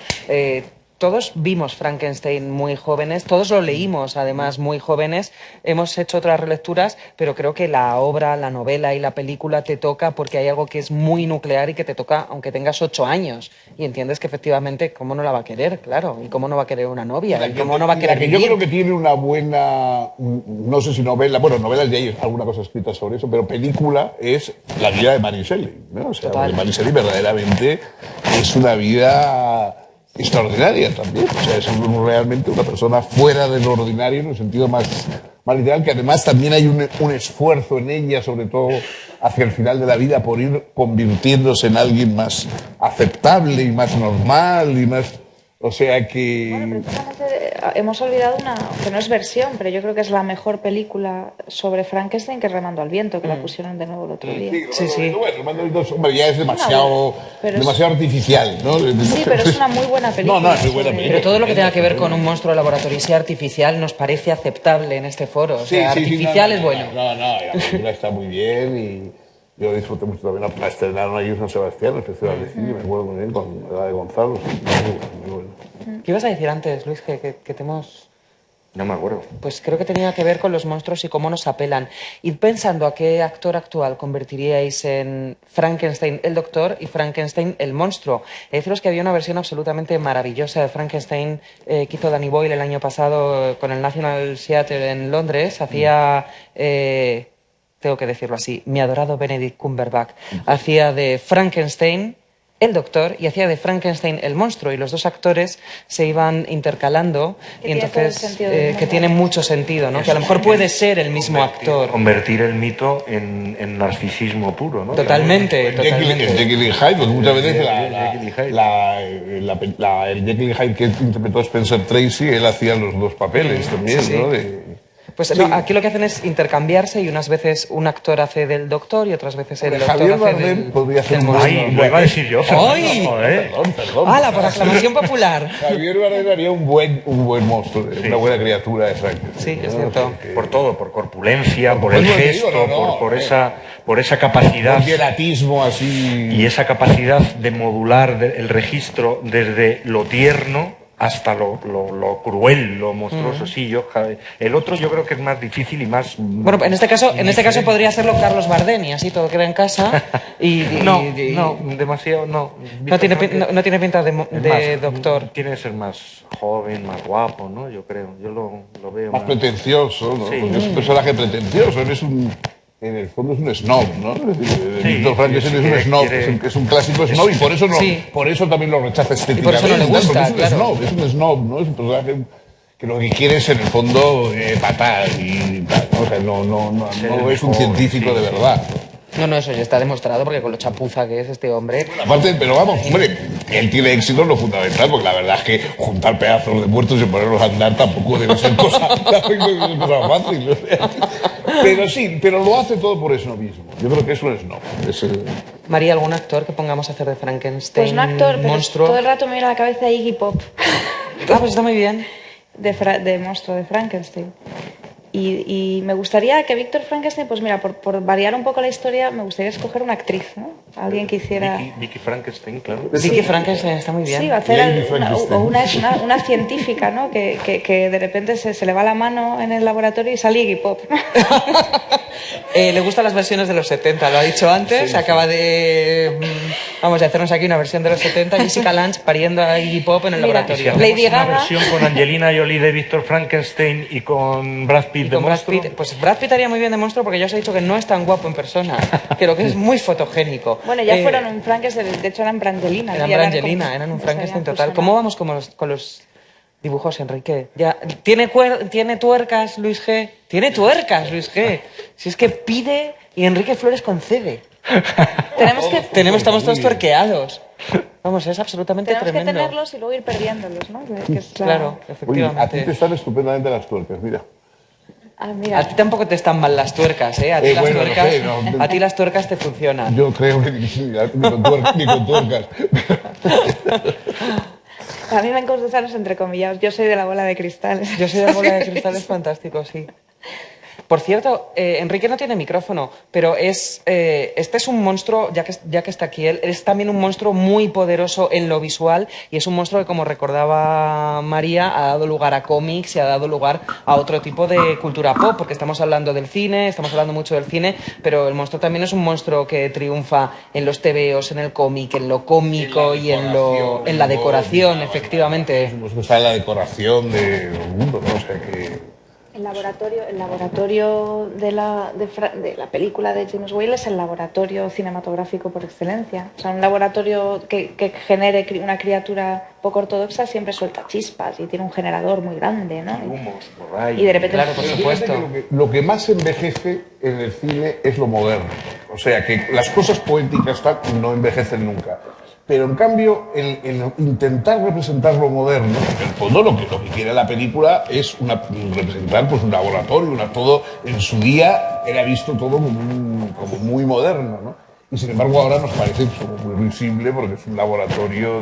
todos vimos Frankenstein muy jóvenes, todos lo leímos además muy jóvenes, hemos hecho otras relecturas, pero creo que la obra, la novela y la película te toca porque hay algo que es muy nuclear y que te toca aunque tengas 8 años y entiendes que efectivamente cómo no la va a querer, claro, y cómo no va a querer una novia, y cómo no va a querer La que yo vivir. creo que tiene una buena, no sé si novela, bueno, novelas de ellos, alguna cosa escrita sobre eso, pero película es la vida de Mary Shelley, ¿no? O sea, Total. porque Mary Shelley verdaderamente es una vida extraordinaria también, o sea, es realmente una persona fuera de lo ordinario en el sentido más literal, que además también hay un esfuerzo en ella, sobre todo hacia el final de la vida, por ir convirtiéndose en alguien más aceptable y más normal y más... O sea que... Bueno, precisamente hemos olvidado una, que no es versión, pero yo creo que es la mejor película sobre Frankenstein, que es Remando al viento, que la pusieron de nuevo el otro día. Sí, sí. Bueno, Remando al Viento, hombre, ya es demasiado, Pero es- demasiado artificial, ¿no? Sí, pero es una muy buena película. No, es muy buena sobre- película. Pero todo lo que tenga que ver con un monstruo de laboratorio y sea artificial nos parece aceptable en este foro. O sea, artificial es bueno. No, la película está muy bien Yo disfruté mucho también, la estrenaron ahí en San Sebastián, el Festival de Cine, me acuerdo muy bien, con la de Gonzalo. Muy bueno. ¿Qué ibas a decir antes, Luis, que te hemos...? No me acuerdo. Pues creo que tenía que ver con los monstruos y cómo nos apelan. Id pensando a qué actor actual convertiríais en Frankenstein el doctor y Frankenstein el monstruo. Deciros que había una versión absolutamente maravillosa de Frankenstein que hizo Danny Boyle el año pasado con el National Theatre en Londres. Hacía... tengo que decirlo así, mi adorado Benedict Cumberbatch hacía de Frankenstein el doctor y hacía de Frankenstein el monstruo, y los dos actores se iban intercalando, y entonces que tiene mucho sentido, ¿no? Que a lo mejor puede ser el mismo actor. Convertir el mito en narcisismo puro, ¿no? Totalmente, totalmente. El Jekyll y Hyde, porque muchas veces el Jekyll y Hyde que interpretó Spencer Tracy, él hacía los dos papeles también, Sí. ¿no? Pues no, aquí lo que hacen es intercambiarse, y unas veces un actor hace del doctor y otras veces el doctor Javier hace Bardem del... podría hacer del un monstruo. Ay, lo iba a decir yo. ¡Ay! Joder. Perdón. ¡Hala, por aclamación popular! Javier Bardem haría un buen monstruo, una buena criatura de Frankenstein. Sí, es cierto. Por todo, por corpulencia, por el Pues lo que gesto, digo, por esa capacidad. Un hieratismo así. Y esa capacidad de modular el registro desde lo tierno hasta lo cruel, lo monstruoso. Sí, el otro yo creo que es más difícil y más... Bueno, en este caso podría hacerlo Carlos Bardem, y así todo queda en casa. No, demasiado, no. No tiene pinta de Es más, doctor. Tiene que ser más joven, más guapo, ¿no? Yo creo, yo lo veo Más pretencioso, ¿no? Sí. Porque es un personaje pretencioso, en el fondo es un snob, ¿no? Víctor Frankenstein es un snob, es un clásico snob, y por eso, por eso también lo rechaza estéticamente. Y por eso no le gusta, porque es un snob, ¿no? Es un personaje que lo que quiere es en el fondo matar y tal, ¿no? O sea, no es un científico de verdad. No, eso ya está demostrado, porque con lo chapuza que es este hombre... Aparte, pero vamos, hombre, él tiene éxito en lo fundamental, porque la verdad es que juntar pedazos de muertos y ponerlos a andar tampoco debe ser cosa fácil. Pero lo hace todo por eso mismo. Yo creo que es un snob. María, ¿algún actor que pongamos a hacer de Frankenstein? Pues no actor, pero monstruo? todo el rato me viene a la cabeza Iggy Pop. Pues está muy bien. De monstruo de Frankenstein. Y me gustaría que Víctor Frankenstein, pues mira, por variar un poco la historia, me gustaría escoger una actriz, ¿no? Alguien que hiciera... Vicky Frankenstein, claro. Vicky Frankenstein está muy bien. Sí, hacer una científica, ¿no? Que de repente se le va la mano en el laboratorio y sale Iggy Pop. Le gustan las versiones de los 70, lo ha dicho antes. Acaba de... Vamos a hacernos aquí una versión de los 70. Jessica Lange pariendo a Iggy Pop en el laboratorio. Lady Una Gaga. versión con Angelina Jolie de Víctor Frankenstein y con Brad Pitt Y de con Brad monstruo. Pitt, pues Brad Pitt haría muy bien de monstruo, porque ya os he dicho que no es tan guapo en persona, que lo que es muy fotogénico. Bueno, ya fueron un Frankenstein, de hecho eran Brangelina. Eran un Frankenstein total. ¿Cómo vamos con los dibujos, Enrique? Ya, ¿tiene tuercas, Luis G? Tiene tuercas, Luis G. Si es que pide y Enrique Flores concede. Estamos todos tuerqueados. Vamos, es absolutamente Tenemos tremendo. que tenerlos y luego ir perdiéndolos, ¿no? Que es Claro, Oye, efectivamente. a ti te están estupendamente las tuercas, mira. Ah, mira. A ti tampoco te están mal las tuercas, ¿eh? A ti, Bueno, no sé, a ti las tuercas te funcionan. Yo creo que ni con tuercas. A mí me gustan los entrecomillados. Yo soy de la bola de cristal. Yo soy de la bola de cristal, es fantástico, sí. Por cierto, Enrique no tiene micrófono, pero este es un monstruo, ya que está aquí él, es también un monstruo muy poderoso en lo visual, y es un monstruo que, como recordaba María, ha dado lugar a cómics y ha dado lugar a otro tipo de cultura pop, porque estamos hablando del cine, estamos hablando mucho del cine, pero el monstruo también es un monstruo que triunfa en los tebeos, en el cómic, en lo cómico y en la decoración, efectivamente. Está en la decoración del mundo, ¿no? O sea que... El laboratorio de la película de James Whale es el laboratorio cinematográfico por excelencia. O sea, un laboratorio que genere una criatura poco ortodoxa siempre suelta chispas y tiene un generador muy grande, ¿no? Y de repente... Claro, por supuesto. Lo que más envejece en el cine es lo moderno. O sea, que las cosas poéticas no envejecen nunca. Pero en cambio, el intentar representar lo moderno, en el fondo lo que quiere la película es representar pues, un laboratorio, todo en su día era visto todo como muy moderno, ¿no? Y sin embargo ahora nos parece muy visible porque es un laboratorio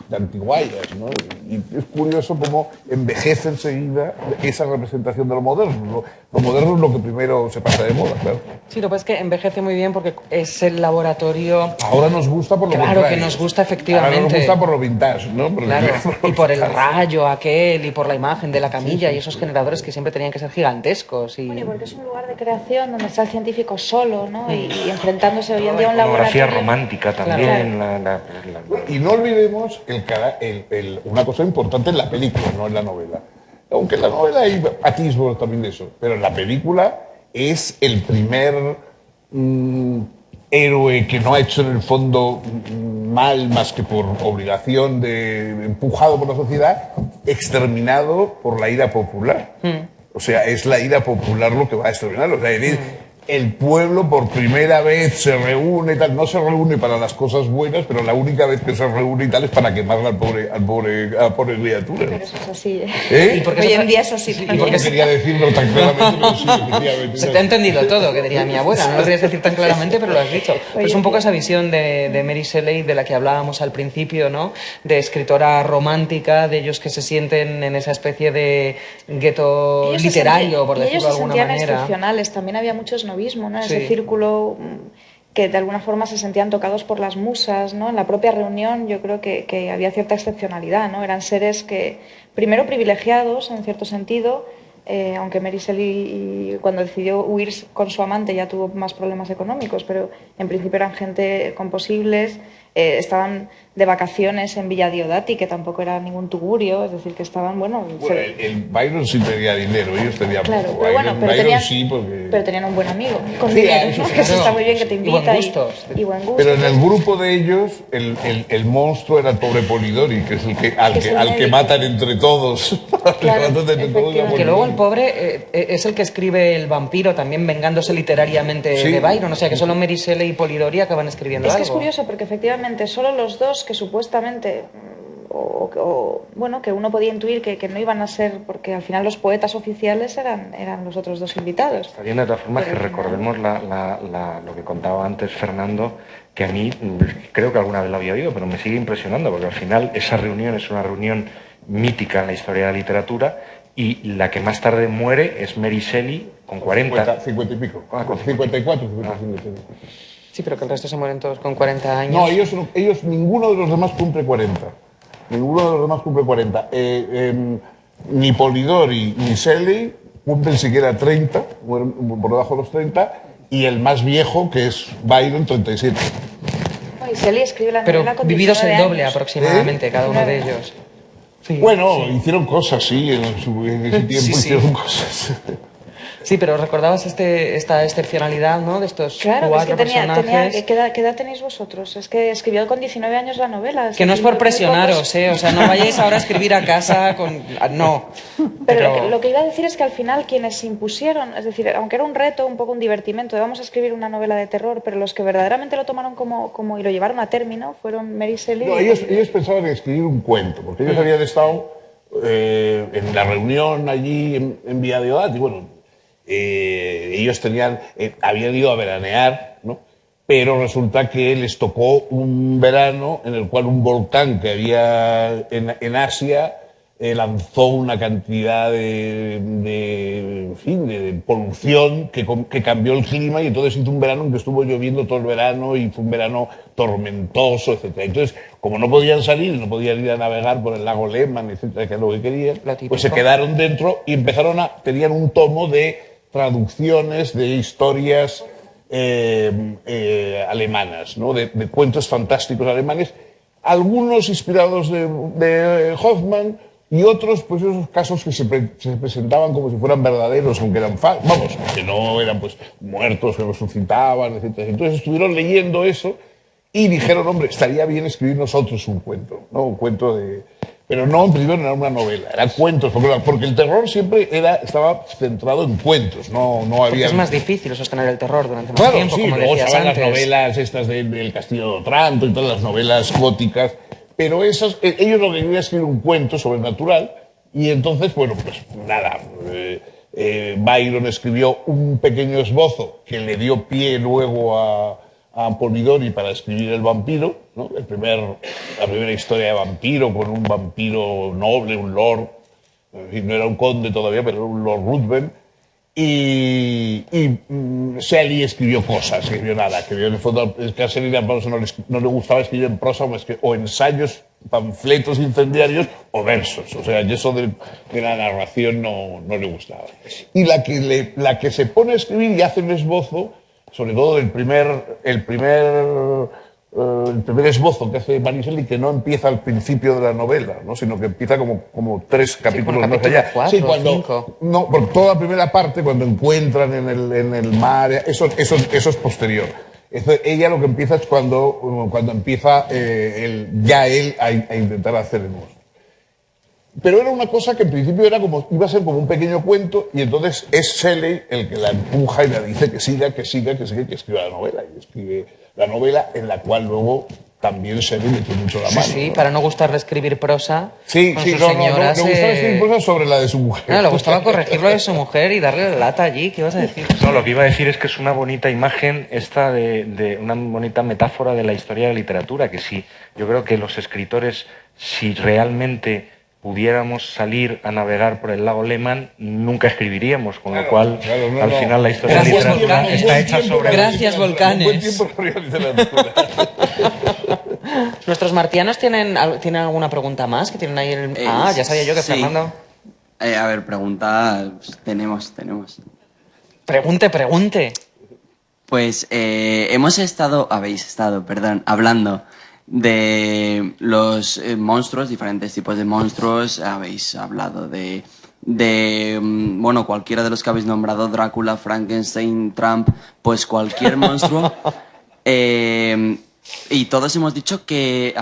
de antiguallas, ¿no? Y es curioso cómo envejece enseguida esa representación de lo moderno. Lo moderno es lo que primero se pasa de moda, claro. Sí, lo que pasa es que envejece muy bien porque es el laboratorio... Ahora nos gusta por lo Claro contrario. que nos gusta, efectivamente. Ahora nos gusta por lo vintage, ¿no? Claro, y por el rayo aquel, y por la imagen de la camilla, y esos generadores que siempre tenían que ser gigantescos. Y... Bueno, y porque es un lugar de creación donde está el científico solo, ¿no? Y enfrentándose hoy en día a un Iconografía laboratorio. romántica también. Claro. Y no olvidemos una cosa importante en la película, no en la novela. Aunque en la novela hay atisbos también de eso, pero en la película es el primer héroe que no ha hecho en el fondo mal más que por obligación, empujado por la sociedad, exterminado por la ira popular. O sea, es la ira popular lo que va a exterminar. O sea, el pueblo por primera vez se reúne, tal, no se reúne para las cosas buenas, pero la única vez que se reúne y tal es para quemarle a la pobre criatura. Pero eso es así, ¿eh? ¿Eh? ¿Y por qué Hoy se- en día es así. ¿Y Yo por qué no quería decirlo tan claramente, pero sí, efectivamente. Se te ha entendido todo, que diría mi abuela. No lo querías decir tan claramente, pero lo has dicho. Pues es un poco esa visión de Mary Shelley de la que hablábamos al principio, ¿no? De escritora romántica, de ellos que se sienten en esa especie de gueto Ellos se literario, sentían- por y decirlo de ellos se alguna sentían manera. excepcionales, también había mucho esnovismo, ¿no? En Sí. ese círculo que de alguna forma se sentían tocados por las musas, ¿no? En la propia reunión yo creo que había cierta excepcionalidad, ¿no? Eran seres que, primero privilegiados en cierto sentido, aunque Mary Shelley cuando decidió huir con su amante ya tuvo más problemas económicos, pero en principio eran gente con posibles, estaban de vacaciones en Villa Diodati, que tampoco era ningún tugurio, es decir, que estaban, bueno... Bueno, el Byron sí tenía dinero, ellos tenían Claro, poco. pero bueno, Byron tenían, sí, porque... pero tenían un buen amigo con Sí, dinero, eso ¿no? sí, Que eso claro. está muy bien, que te Y invita buen gustos. y buen gusto. Pero en el grupo de ellos, el monstruo era el pobre Polidori, que es el que, Que es el al que médico. matan entre todos. Claro, Al que matan entre todos a efectivamente. Que luego el Polidori. pobre es el que escribe El vampiro, también vengándose literariamente Sí. de Byron. O sea que solo Mary Shelley y Polidori acaban escribiendo Es que algo. es curioso porque efectivamente solo los dos que supuestamente, bueno, que uno podía intuir que no iban a ser, porque al final los poetas oficiales eran los otros dos invitados. Está bien, de todas formas, que Pero al final- recordemos lo que contaba antes Fernando, que a mí creo que alguna vez lo había oído, pero me sigue impresionando, porque al final esa reunión es una reunión mítica en la historia de la literatura, y la que más tarde muere es Mary Shelley, con 40. 50 y pico. Ah, con 54, 55. Sí, pero que el resto se mueren todos con 40 años. No, ellos, ninguno de los demás cumple 40. Ninguno de los demás cumple 40. Ni Polidori ni Shelley cumplen siquiera 30, mueren por debajo de los 30, y el más viejo, que es Byron, 37. Y Shelley escribe la Pero novela con vividos el 19 doble años. aproximadamente, cada uno de 19 ellos. Sí, Bueno, hicieron cosas, sí, en ese tiempo Sí, sí. hicieron cosas. Sí, pero recordabas esta excepcionalidad, ¿no? De estos Claro, que es cuatro que tenía, personajes. ¿qué edad tenéis vosotros? Es que escribió con 19 años la novela. Que no es por muy presionaros, pocos- ¿eh? O sea, no vayáis ahora a escribir a casa con... No. Pero lo que iba a decir es que al final quienes se impusieron, es decir, aunque era un reto, un poco un divertimento, de vamos a escribir una novela de terror, pero los que verdaderamente lo tomaron y lo llevaron a término fueron Mary Shelley. No, ellos pensaban en escribir un cuento, porque ellos habían estado en la reunión allí en Villa Diodati, bueno, ellos habían ido a veranear, ¿no? Pero resulta que les tocó un verano en el cual un volcán que había en Asia lanzó una cantidad en fin, de polución que cambió el clima, y entonces hizo un verano en que estuvo lloviendo todo el verano y fue un verano tormentoso, etcétera. Entonces, como no podían salir, no podían ir a navegar por el lago Lehmann, etcétera, que es lo que querían, Lo típico. pues se quedaron dentro y tenían un tomo de traducciones de historias alemanas, ¿no? de cuentos fantásticos alemanes, algunos inspirados de Hoffmann y otros, pues esos casos que se presentaban como si fueran verdaderos, aunque eran falsos, vamos, que no eran pues muertos, que resucitaban, etcétera. Entonces estuvieron leyendo eso y dijeron, hombre, estaría bien escribir nosotros un cuento, ¿no? Un cuento de... Pero no, en principio no era una novela, eran cuentos, porque el terror siempre estaba centrado en cuentos, no Porque había... es más difícil sostener el terror durante más Claro, tiempo, sí, como luego decías estaban las antes. novelas estas del Castillo de Otranto y todas las novelas góticas, pero ellos lo que querían es escribir un cuento sobrenatural, y entonces, bueno, pues nada, Byron escribió un pequeño esbozo que le dio pie luego a a Paul Midori para escribir El vampiro, ¿no? La primera historia de vampiro, con un vampiro noble, un lord, en fin, no era un conde todavía, pero era un lord Ruthven. Y Shelley escribió cosas, escribió nada, escribió en el fondo, es que a Shelley no le gustaba escribir en prosa o ensayos, panfletos incendiarios o versos, o sea, y eso de la narración no le gustaba. Y la que se pone a escribir y hace un esbozo, sobre todo el primer esbozo que hace Mary Shelley, que no empieza al principio de la novela, ¿no? Sino que empieza como 3 capítulos más allá. 4, 5. No, por toda la primera parte, cuando encuentran en el mar, eso es posterior. Ella lo que empieza es cuando empieza él a intentar hacer el monstruo. Pero era una cosa que en principio iba a ser como un pequeño cuento, y entonces es Shelley el que la empuja y le dice que siga, que escriba la novela. Y escribe la novela, en la cual luego también Shelley metió mucho la mano. Sí, para no gustarle escribir prosa. Sí, con sí, sus no, señoras, le gustaba escribir prosa sobre la de su mujer. No, le gustaba corregir lo de su mujer y darle la lata allí. ¿Qué ibas a decir? No, lo que iba a decir es que es una bonita imagen esta de una bonita metáfora de la historia de la literatura, que sí, yo creo que los escritores, si realmente pudiéramos salir a navegar por el lago Lehmann, nunca escribiríamos, con lo cual, al final, la historia de la literatura está hecha sobre... Gracias, volcanes. Un buen tiempo para la literatura. ¿Nuestros martianos tienen alguna pregunta más? Que tienen ahí ya sabía yo que sí. Fernando... A ver, pregunta tenemos. Pregunte. Pues habéis estado, hablando de los monstruos, diferentes tipos de monstruos. Habéis hablado de bueno, cualquiera de los que habéis nombrado, Drácula, Frankenstein, Trump, pues cualquier monstruo. Y todos hemos dicho que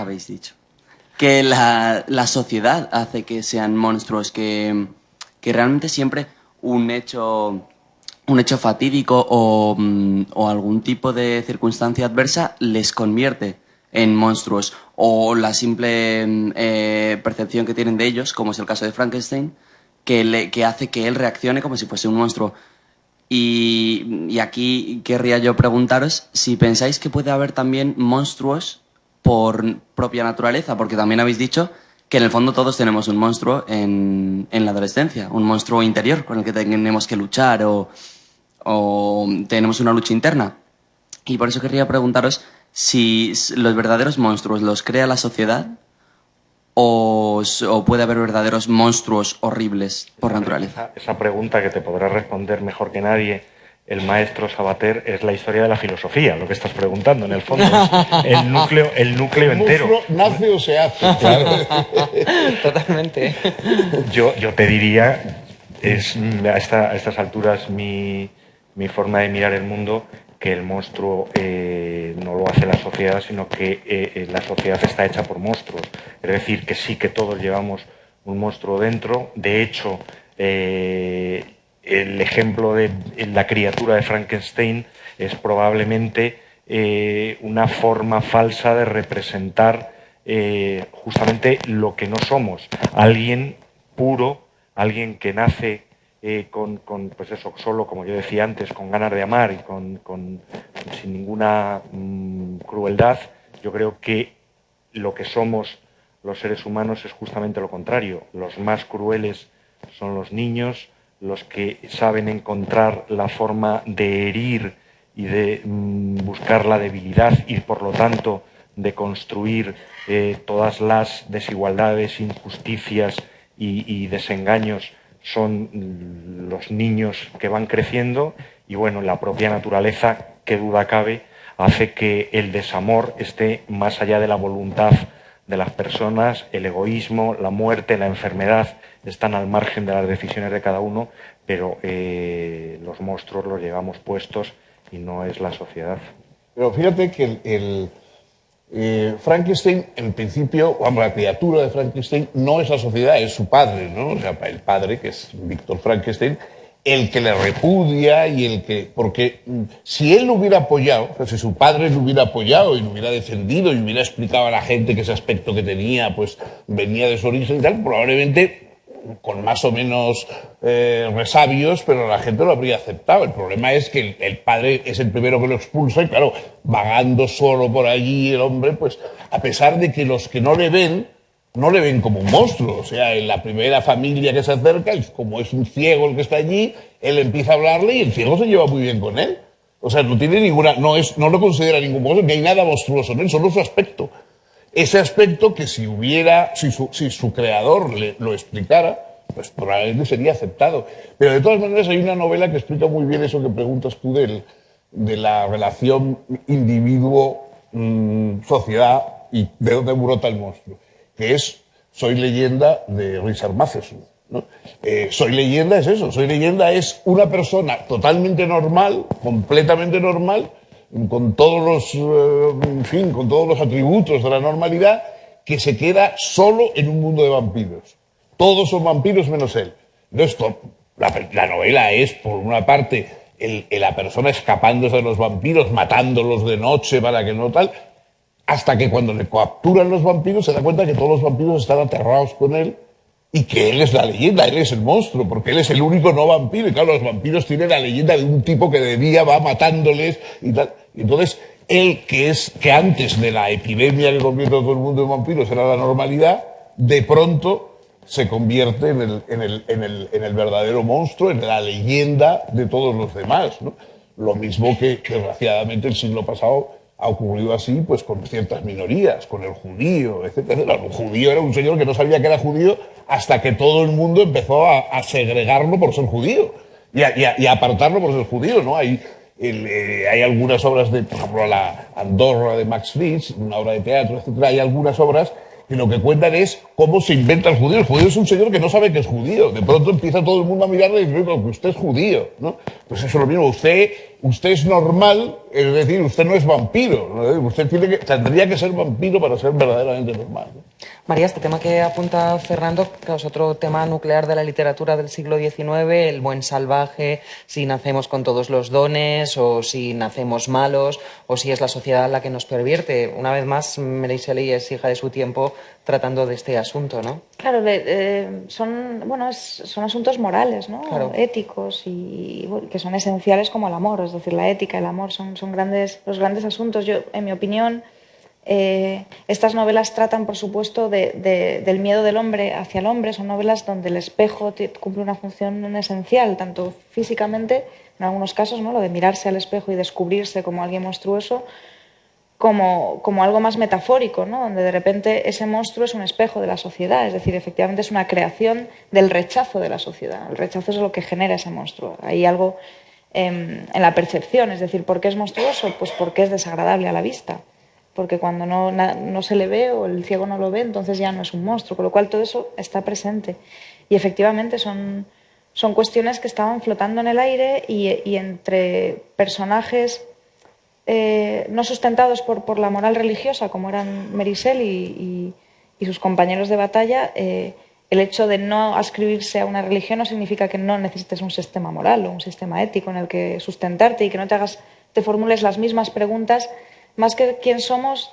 la sociedad hace que sean monstruos, que realmente siempre un hecho fatídico o algún tipo de circunstancia adversa les convierte en monstruos, o la simple percepción que tienen de ellos, como es el caso de Frankenstein, que hace que él reaccione como si fuese un monstruo. Y aquí querría yo preguntaros si pensáis que puede haber también monstruos por propia naturaleza, porque también habéis dicho que en el fondo todos tenemos un monstruo en la adolescencia, un monstruo interior con el que tenemos que luchar o tenemos una lucha interna. Y por eso querría preguntaros si los verdaderos monstruos los crea la sociedad o puede haber verdaderos monstruos horribles por naturaleza. Esa pregunta, que te podrá responder mejor que nadie el maestro Sabater, es la historia de la filosofía, lo que estás preguntando en el fondo. El núcleo entero. ¿El monstruo nace o se hace? Claro. Totalmente. Yo te diría, a estas alturas mi forma de mirar el mundo, que el monstruo no lo hace la sociedad, sino que la sociedad está hecha por monstruos. Es decir, que sí que todos llevamos un monstruo dentro. De hecho, el ejemplo de la criatura de Frankenstein es probablemente una forma falsa de representar justamente lo que no somos. Alguien puro, alguien que nace pues eso, solo, como yo decía antes, con ganas de amar y sin ninguna crueldad. Yo creo que lo que somos los seres humanos es justamente lo contrario. Los más crueles son los niños, los que saben encontrar la forma de herir y de buscar la debilidad, y por lo tanto de construir todas las desigualdades, injusticias y desengaños. Son los niños que van creciendo, y bueno, la propia naturaleza, qué duda cabe, hace que el desamor esté más allá de la voluntad de las personas. El egoísmo, la muerte, la enfermedad están al margen de las decisiones de cada uno, pero los monstruos los llevamos puestos y no es la sociedad. Pero fíjate que Frankenstein, en principio, la criatura de Frankenstein no es la sociedad, es su padre, ¿no? O sea, el padre, que es Víctor Frankenstein, el que le repudia porque si él lo hubiera apoyado, o sea, si su padre lo hubiera apoyado y lo hubiera defendido y hubiera explicado a la gente que ese aspecto que tenía, pues venía de su origen y tal, probablemente con más o menos resabios, pero la gente lo habría aceptado. El problema es que el padre es el primero que lo expulsa y, claro, vagando solo por allí el hombre, pues a pesar de que los que no le ven como un monstruo. O sea, en la primera familia que se acerca, como es un ciego el que está allí, él empieza a hablarle y el ciego se lleva muy bien con él. O sea, no tiene no lo considera ningún monstruo, ni hay nada monstruoso en él, solo su aspecto. Ese aspecto que si su creador lo explicara, pues probablemente sería aceptado. Pero de todas maneras hay una novela que explica muy bien eso que preguntas tú de la relación individuo-sociedad y de dónde brota el monstruo, que es Soy leyenda de Richard Matheson, ¿no? Soy leyenda es eso, Soy leyenda es una persona totalmente normal, completamente normal, con todos los atributos de la normalidad, que se queda solo en un mundo de vampiros. Todos son vampiros menos él. La novela es, por una parte, la persona escapándose de los vampiros, matándolos de noche para que no tal, hasta que cuando le capturan los vampiros se da cuenta que todos los vampiros están aterrados con él y que él es la leyenda, él es el monstruo, porque él es el único no vampiro. Y claro, los vampiros tienen la leyenda de un tipo que de día va matándoles y tal. Y entonces, él, que antes de la epidemia que convierte a todo el mundo en vampiros era la normalidad, de pronto se convierte en el verdadero monstruo, en la leyenda de todos los demás, ¿no? Lo mismo que, desgraciadamente, el siglo pasado ha ocurrido así, pues con ciertas minorías, con el judío, etcétera. El judío era un señor que no sabía que era judío hasta que todo el mundo empezó a segregarlo por ser judío y a apartarlo por ser judío, ¿no? Hay algunas obras por ejemplo, la Andorra de Max Frisch, una obra de teatro, etcétera. Hay algunas obras que lo que cuentan es cómo se inventa el judío. El judío es un señor que no sabe que es judío. De pronto empieza todo el mundo a mirarle y decir, que usted es judío, ¿no? Pues eso es lo mismo. Usted es normal, es decir, usted no es vampiro, ¿no? Usted tendría que ser vampiro para ser verdaderamente normal, ¿no? María, este tema que apunta Fernando, que es otro tema nuclear de la literatura del siglo XIX, el buen salvaje, si nacemos con todos los dones o si nacemos malos o si es la sociedad la que nos pervierte. Una vez más, Mary Shelley es hija de su tiempo tratando de este asunto, ¿no? Claro, son asuntos morales, ¿no? Claro. Éticos y que son esenciales como el amor. Es decir, la ética, el amor son los grandes asuntos. Yo, en mi opinión, estas novelas tratan, por supuesto, del miedo del hombre hacia el hombre. Son novelas donde el espejo cumple una función esencial, tanto físicamente, en algunos casos, ¿no? Lo de mirarse al espejo y descubrirse como alguien monstruoso, como algo más metafórico, ¿no? Donde de repente ese monstruo es un espejo de la sociedad. Es decir, efectivamente es una creación del rechazo de la sociedad. El rechazo es lo que genera ese monstruo. Hay algo en la percepción. Es decir, ¿por qué es monstruoso? Pues porque es desagradable a la vista. Porque cuando no se le ve o el ciego no lo ve, entonces ya no es un monstruo, con lo cual todo eso está presente. Y efectivamente son cuestiones que estaban flotando en el aire y entre personajes no sustentados por la moral religiosa, como eran Mary Shelley y sus compañeros de batalla, el hecho de no adscribirse a una religión no significa que no necesites un sistema moral o un sistema ético en el que sustentarte y que no te formules las mismas preguntas. Más que quién somos,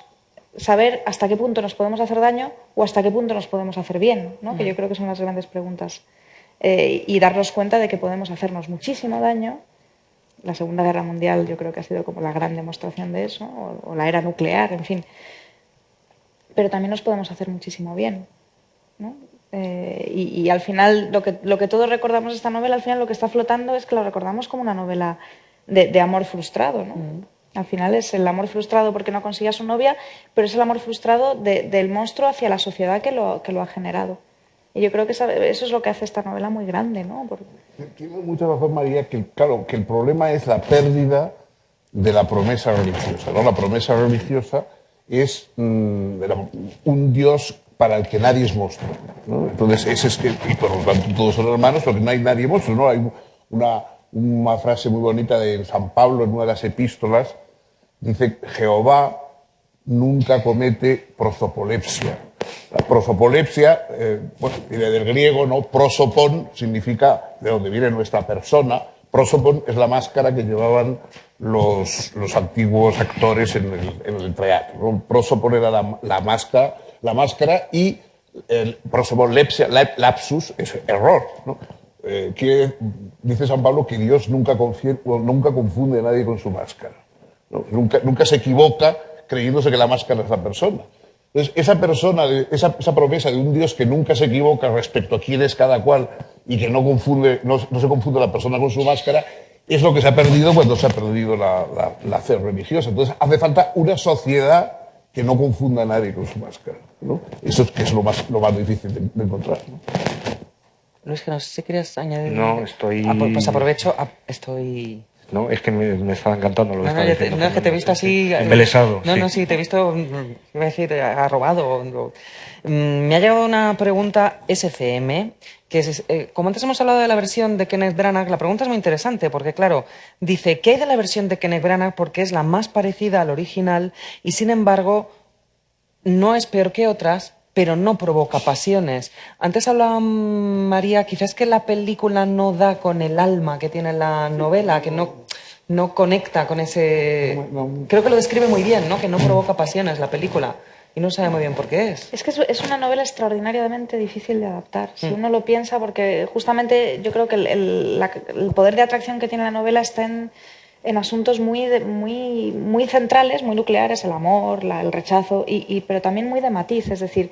saber hasta qué punto nos podemos hacer daño o hasta qué punto nos podemos hacer bien, ¿no? Que yo creo que son las grandes preguntas. Y darnos cuenta de que podemos hacernos muchísimo daño. La Segunda Guerra Mundial yo creo que ha sido como la gran demostración de eso, o la era nuclear, en fin. Pero también nos podemos hacer muchísimo bien, ¿no? Y al final, lo que todos recordamos de esta novela, al final lo que está flotando es que lo recordamos como una novela de amor frustrado, ¿no? Al final es el amor frustrado porque no consigue a su novia, pero es el amor frustrado del monstruo hacia la sociedad que lo ha generado. Y yo creo que eso es lo que hace esta novela muy grande, ¿no? Tiene mucha razón, María, que el problema es la pérdida de la promesa religiosa, ¿no? La promesa religiosa es un Dios para el que nadie es monstruo, ¿no? Entonces, y por lo tanto todos son hermanos, porque no hay nadie monstruo, ¿no? Hay una frase muy bonita de San Pablo en una de las epístolas. Dice, Jehová nunca comete prosopolepsia. La prosopolepsia, viene del griego, ¿no? Prosopon significa de donde viene nuestra persona. Prosopon es la máscara que llevaban los antiguos actores en el teatro, ¿no? Prosopon era la máscara y el prosomolepsia, lapsus, es error, ¿no? Dice San Pablo que Dios nunca confunde a nadie con su máscara, ¿no? Nunca se equivoca creyéndose que la máscara es la persona. Entonces, esa promesa de un Dios que nunca se equivoca respecto a quién es cada cual y que no se confunde la persona con su máscara, es lo que se ha perdido cuando se ha perdido la fe religiosa. Entonces, hace falta una sociedad que no confunda a nadie con su máscara, ¿no? Eso es lo más difícil de encontrar, ¿no? Luis, que no sé si querías añadir. No, estoy... Pues aprovecho, No, es que me estaba encantando lo que estaba diciendo. No, es que te he visto así... Embelesado. No, sí, te he visto, iba a decir, arrobado. Me ha llegado una pregunta SCM, que es, como antes hemos hablado de la versión de Kenneth Branagh, la pregunta es muy interesante, porque claro, dice, ¿qué hay de la versión de Kenneth Branagh? Porque es la más parecida al original y sin embargo no es peor que otras, pero no provoca pasiones. Antes hablaba María, quizás que la película no da con el alma que tiene la novela, que no conecta con ese... Creo que lo describe muy bien, ¿no? Que no provoca pasiones la película. Y no sabe muy bien por qué es. Es que es una novela extraordinariamente difícil de adaptar. Si uno lo piensa, porque justamente yo creo que el poder de atracción que tiene la novela está en asuntos muy centrales, muy nucleares, el amor, el rechazo, pero también muy de matiz. Es decir,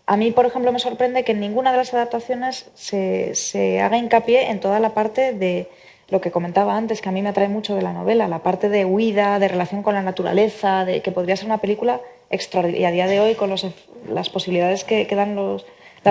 a mí, por ejemplo, me sorprende que en ninguna de las adaptaciones se haga hincapié en toda la parte de lo que comentaba antes, que a mí me atrae mucho de la novela, la parte de huida, de relación con la naturaleza, de que podría ser una película extraordinaria. Y a día de hoy, con las posibilidades que dan las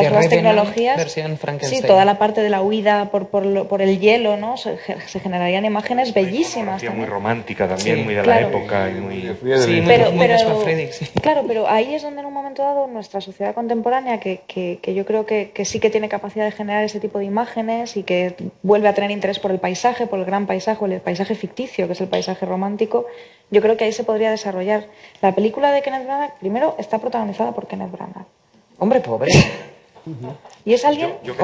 nuevas tecnologías, versión Frankenstein. sí, toda la parte de la huida por el hielo, ¿no? Se generarían imágenes bellísimas. Muy romántica también, Sí, muy de claro. la época. Y muy... Sí, muy Gaspar Fredrik, sí. Claro, pero ahí es donde en un momento dado nuestra sociedad contemporánea, que yo creo que sí que tiene capacidad de generar ese tipo de imágenes y que vuelve a tener interés por el paisaje, por el gran paisaje, o el paisaje ficticio, que es el paisaje romántico, yo creo que ahí se podría desarrollar. La película de Kenneth Branagh, primero, está protagonizada por Kenneth Branagh. Hombre pobre. Y es alguien... Yo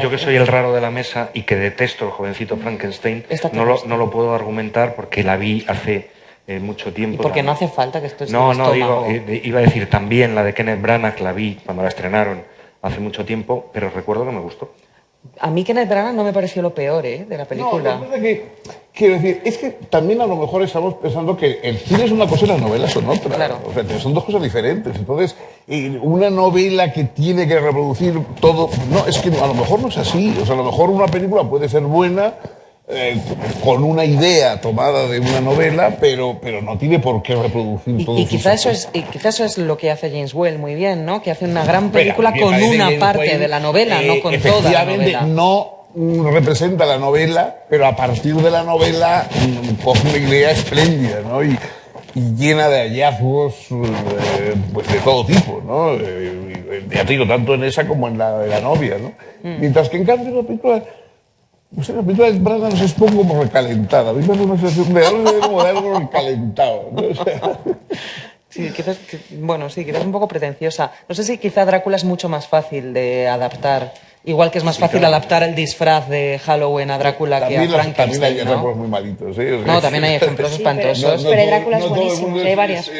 que soy el raro de la mesa y que detesto el jovencito Frankenstein, no lo puedo argumentar porque la vi hace mucho tiempo. Y porque no hace falta que esto esté iba a decir también la de Kenneth Branagh, la vi cuando la estrenaron hace mucho tiempo, pero recuerdo que me gustó. A mí Kenneth Branagh no me pareció lo peor de la película. No, lo que pasa quiero decir, es que también a lo mejor estamos pensando que el cine es una cosa y las novelas son otra. Claro. O sea, son dos cosas diferentes. Entonces, una novela que tiene que reproducir todo... No, es que a lo mejor no es así. O sea, a lo mejor una película puede ser buena con una idea tomada de una novela, pero no tiene por qué reproducir todo. Y quizá eso es lo que hace James Whale muy bien, ¿no? Que hace una gran película con una parte de la novela, no con toda la novela. No representa la novela, pero a partir de la novela coge una idea espléndida, ¿no? Y llena de hallazgos pues de todo tipo, ¿no? Ya te digo, tanto en esa como en la novia, ¿no? Mientras que en cambio la película... O sea, la película de Branagh no sé, es un poco como recalentada. A mí me da una sensación de algo recalentado, ¿no? O sea... Sí, quizás un poco pretenciosa. No sé si quizá Drácula es mucho más fácil de adaptar. Igual que es más fácil adaptar el disfraz de Halloween a Drácula que a Frankenstein, también hay ¿no? ejemplos muy malitos, ¿eh? O sea, No, también hay ejemplos espantosos. Pero Drácula es buenísimo, hay varias.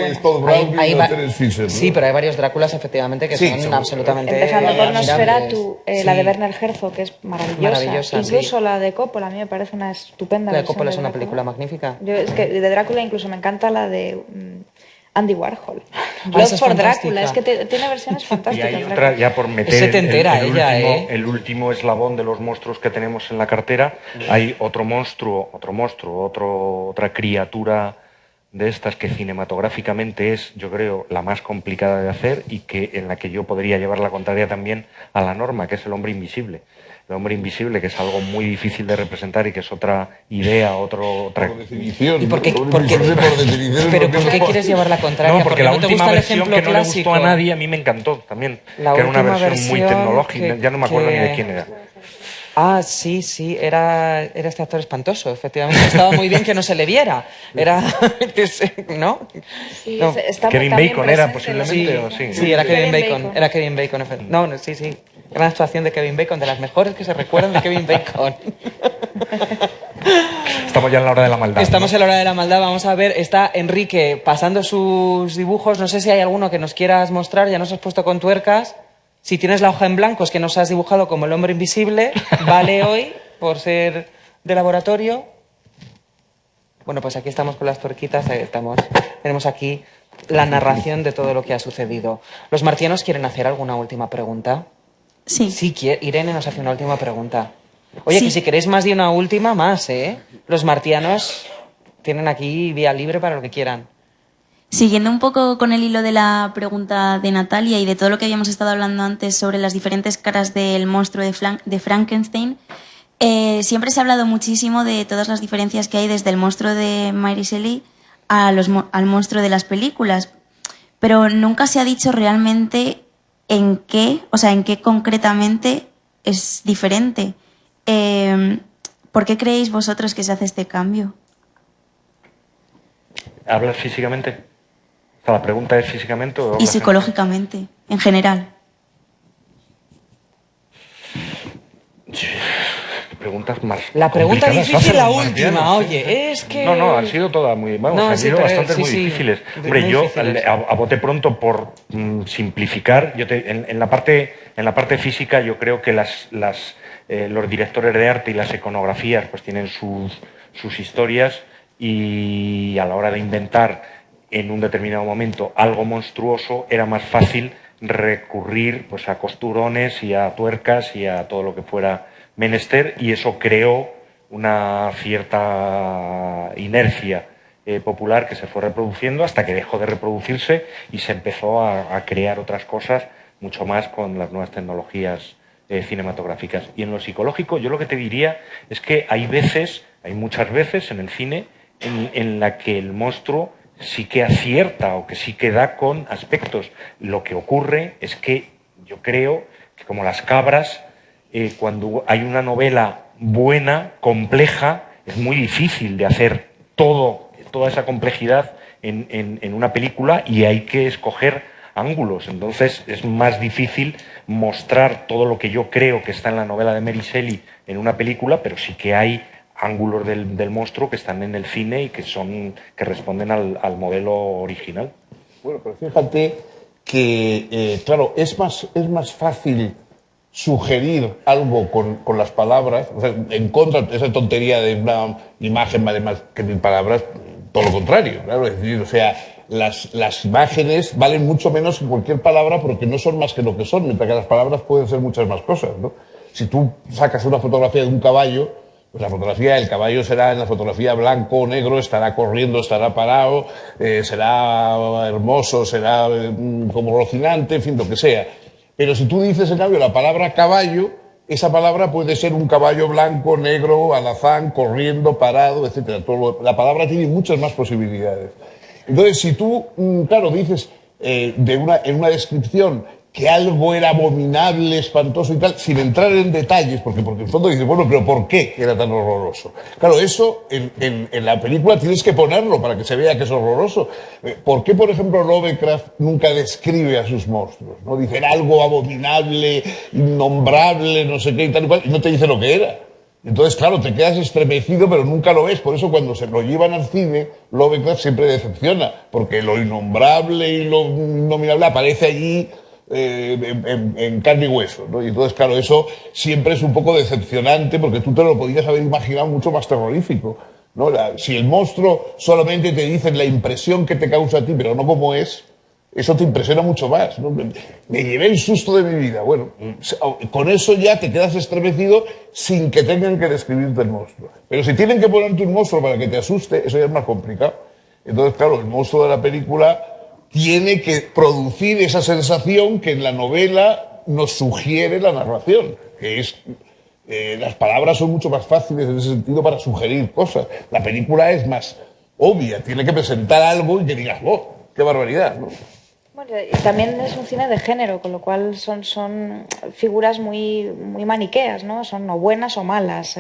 Sí, pero hay varios Dráculas efectivamente que son absolutamente... Empezando por admirables. Nosferatu, la de Werner Herzog, que es maravillosa. Incluso la de Coppola, a mí me parece una estupenda La de versión Coppola es una Drácula. película magnífica. Es que de Drácula incluso me encanta la de Andy Warhol. esa Love es for fantástica. Drácula, es que tiene versiones Y fantásticas. hay otra, ya por meter Es setentera ella, el último eslabón de los monstruos que tenemos en la cartera, hay otra criatura de estas que cinematográficamente es, yo creo, la más complicada de hacer y en la que yo podría llevar la contraria también a la norma, que es el hombre invisible. El hombre invisible, que es algo muy difícil de representar y que es otra idea, otra... Por definición. ¿Y por qué ¿Pero quieres llevar la contraria? No, porque la no te última gusta el versión ejemplo que no le gustó clásico. a nadie, a mí me encantó también. La que era una última versión muy versión tecnológica, ya no me acuerdo ni de quién era. Ah, sí, era este actor espantoso, efectivamente. Estaba muy bien que no se le viera. Era, ¿no? Sí, No. está Kevin también Bacon era presente posiblemente, ¿o sí? Sí, era Kevin Bacon. Era Kevin Bacon. No, sí. Gran actuación de Kevin Bacon, de las mejores que se recuerdan de Kevin Bacon. Estamos ya en la hora de la maldad. Estamos en la hora de la maldad. Vamos a ver, está Enrique pasando sus dibujos. No sé si hay alguno que nos quieras mostrar. Ya nos has puesto con tuercas. Si tienes la hoja en blanco es que nos has dibujado como el hombre invisible, vale hoy por ser de laboratorio. Bueno, pues aquí estamos con las tuerquitas, tenemos aquí la narración de todo lo que ha sucedido. ¿Los marcianos quieren hacer alguna última pregunta? Sí. Sí, Irene nos hace una última pregunta. Oye, Sí. que si queréis más de una última, más, ¿eh? Los marcianos tienen aquí vía libre para lo que quieran. Siguiendo un poco con el hilo de la pregunta de Natalia y de todo lo que habíamos estado hablando antes sobre las diferentes caras del monstruo de Frankenstein, siempre se ha hablado muchísimo de todas las diferencias que hay desde el monstruo de Mary Shelley al monstruo de las películas, pero nunca se ha dicho realmente en qué concretamente es diferente. ¿Por qué creéis vosotros que se hace este cambio? ¿Hablas físicamente? O sea, la pregunta es físicamente o Y hablas psicológicamente, en general. preguntas más La pregunta complicadas difícil, hacen la los última, marcianos, oye, es que... No, han sido todas muy... Vamos, No, han sí, sido pero- bastantes sí, muy sí, difíciles. muy Hombre, yo, difíciles. a bote pronto, por simplificar, en la parte física yo creo que los directores de arte y las iconografías pues tienen sus historias, y a la hora de inventar en un determinado momento algo monstruoso era más fácil recurrir pues a costurones y a tuercas y a todo lo que fuera menester, y eso creó una cierta inercia popular que se fue reproduciendo hasta que dejó de reproducirse y se empezó a crear otras cosas mucho más con las nuevas tecnologías cinematográficas. Y en lo psicológico yo lo que te diría es que hay muchas veces en el cine en la que el monstruo sí que acierta o que sí que da con aspectos. Lo que ocurre es que yo creo que, como las cabras, cuando hay una novela buena, compleja, es muy difícil de hacer toda esa complejidad en una película, y hay que escoger ángulos. Entonces es más difícil mostrar todo lo que yo creo que está en la novela de Mary Shelley en una película, pero sí que hay ángulos del monstruo que están en el cine y que responden al modelo original. Bueno, pero fíjate que, claro, es más fácil sugerir algo con las palabras, o sea, en contra de esa tontería de una imagen vale más que 1000 palabras, todo lo contrario, claro, es decir, o sea, las imágenes valen mucho menos que cualquier palabra porque no son más que lo que son, mientras que las palabras pueden ser muchas más cosas, ¿no? Si tú sacas una fotografía de un caballo, pues la fotografía del caballo será, en la fotografía, blanco o negro, estará corriendo, estará parado, será hermoso, será como rocinante, en fin, lo que sea. Pero si tú dices, en cambio, la palabra caballo, esa palabra puede ser un caballo blanco, negro, alazán, corriendo, parado, etc. La palabra tiene muchas más posibilidades. Entonces, si tú, claro, dices en una descripción que algo era abominable, espantoso y tal, sin entrar en detalles, porque en el fondo dices, bueno, pero ¿por qué era tan horroroso? Claro, eso en la película tienes que ponerlo para que se vea que es horroroso. ¿Por qué, por ejemplo, Lovecraft nunca describe a sus monstruos? ¿No? Dice, era algo abominable, innombrable, no sé qué y tal y cual, y no te dice lo que era. Entonces, claro, te quedas estremecido, pero nunca lo ves. Por eso, cuando se lo llevan al cine, Lovecraft siempre decepciona, porque lo innombrable y lo innominable aparece allí en carne y hueso, ¿no? Y entonces, claro, eso siempre es un poco decepcionante, porque tú te lo podías haber imaginado mucho más terrorífico, ¿no? Si el monstruo solamente te dice la impresión que te causa a ti, pero no cómo es, eso te impresiona mucho más, ¿no? Me llevé el susto de mi vida. Bueno, con eso ya te quedas estremecido sin que tengan que describirte el monstruo. Pero si tienen que ponerte un monstruo para que te asuste, eso ya es más complicado. Entonces, claro, el monstruo de la película tiene que producir esa sensación que en la novela nos sugiere la narración, que es... las palabras son mucho más fáciles en ese sentido para sugerir cosas. La película es más obvia, tiene que presentar algo y que digas, ¡oh, qué barbaridad!, ¿no? Bueno, y también es un cine de género, con lo cual son figuras muy maniqueas, ¿no? Son o buenas o malas,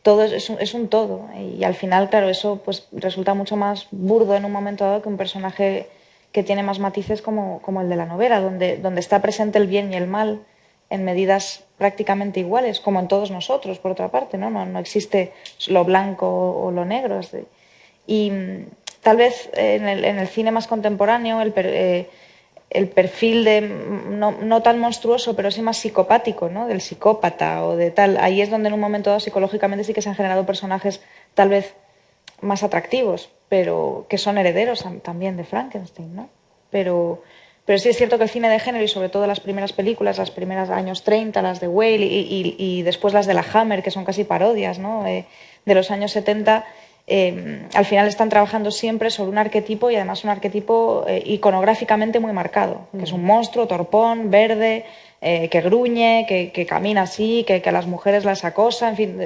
todo es un todo. Y al final, claro, eso pues resulta mucho más burdo en un momento dado que un personaje que tiene más matices como el de la novela, donde está presente el bien y el mal en medidas prácticamente iguales, como en todos nosotros, por otra parte, ¿no? No existe lo blanco o lo negro. Y tal vez en el cine más contemporáneo el perfil de no tan monstruoso, pero sí más psicopático, ¿no? Del psicópata o de tal. Ahí es donde en un momento dado psicológicamente sí que se han generado personajes tal vez más atractivos, pero que son herederos también de Frankenstein, ¿no? Pero sí es cierto que el cine de género y sobre todo las primeras películas, las primeras años 30, las de Whale y después las de la Hammer, que son casi parodias, ¿no? De los años 70, al final están trabajando siempre sobre un arquetipo y además un arquetipo iconográficamente muy marcado, que es un monstruo torpón, verde, que gruñe, que camina así, que a las mujeres las acosa, en fin,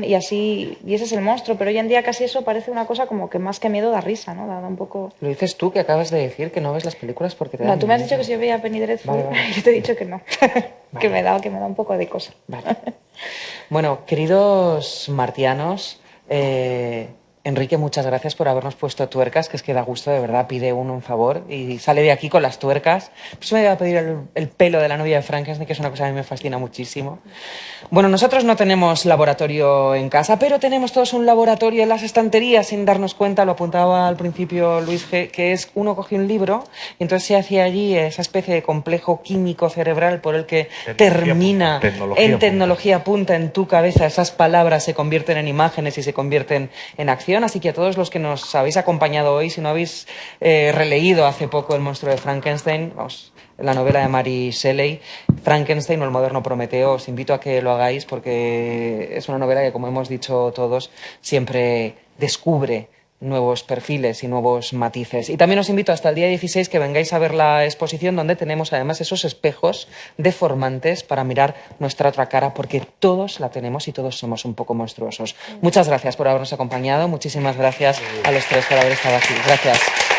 y ese es el monstruo, pero hoy en día casi eso parece una cosa como que más que miedo da risa, ¿no? Da un poco... Lo dices tú, que acabas de decir que no ves las películas porque te No, dan tú me has miedo. dicho que si yo veía Penny Dreadful, Vale. yo te he dicho que no, Vale. que me da un poco de cosa. Vale. Bueno, queridos martianos, Enrique, muchas gracias por habernos puesto tuercas, que es que da gusto, de verdad, pide uno un favor y sale de aquí con las tuercas. Pues me voy a pedir el pelo de la novia de Frankenstein, que es una cosa que a mí me fascina muchísimo. Bueno, nosotros no tenemos laboratorio en casa, pero tenemos todos un laboratorio en las estanterías sin darnos cuenta, lo apuntaba al principio Luis G., que es uno coge un libro y entonces se hace allí esa especie de complejo químico cerebral por el que termina en tecnología punta en tu cabeza, esas palabras se convierten en imágenes y se convierten en acción. Así que a todos los que nos habéis acompañado hoy, si no habéis releído hace poco El monstruo de Frankenstein, la novela de Mary Shelley, Frankenstein o el moderno Prometeo, os invito a que lo hagáis porque es una novela que, como hemos dicho todos, siempre descubre nuevos perfiles y nuevos matices. Y también os invito hasta el día 16 que vengáis a ver la exposición donde tenemos además esos espejos deformantes para mirar nuestra otra cara, porque todos la tenemos y todos somos un poco monstruosos. Muchas gracias por habernos acompañado, muchísimas gracias a los tres por haber estado aquí. Gracias.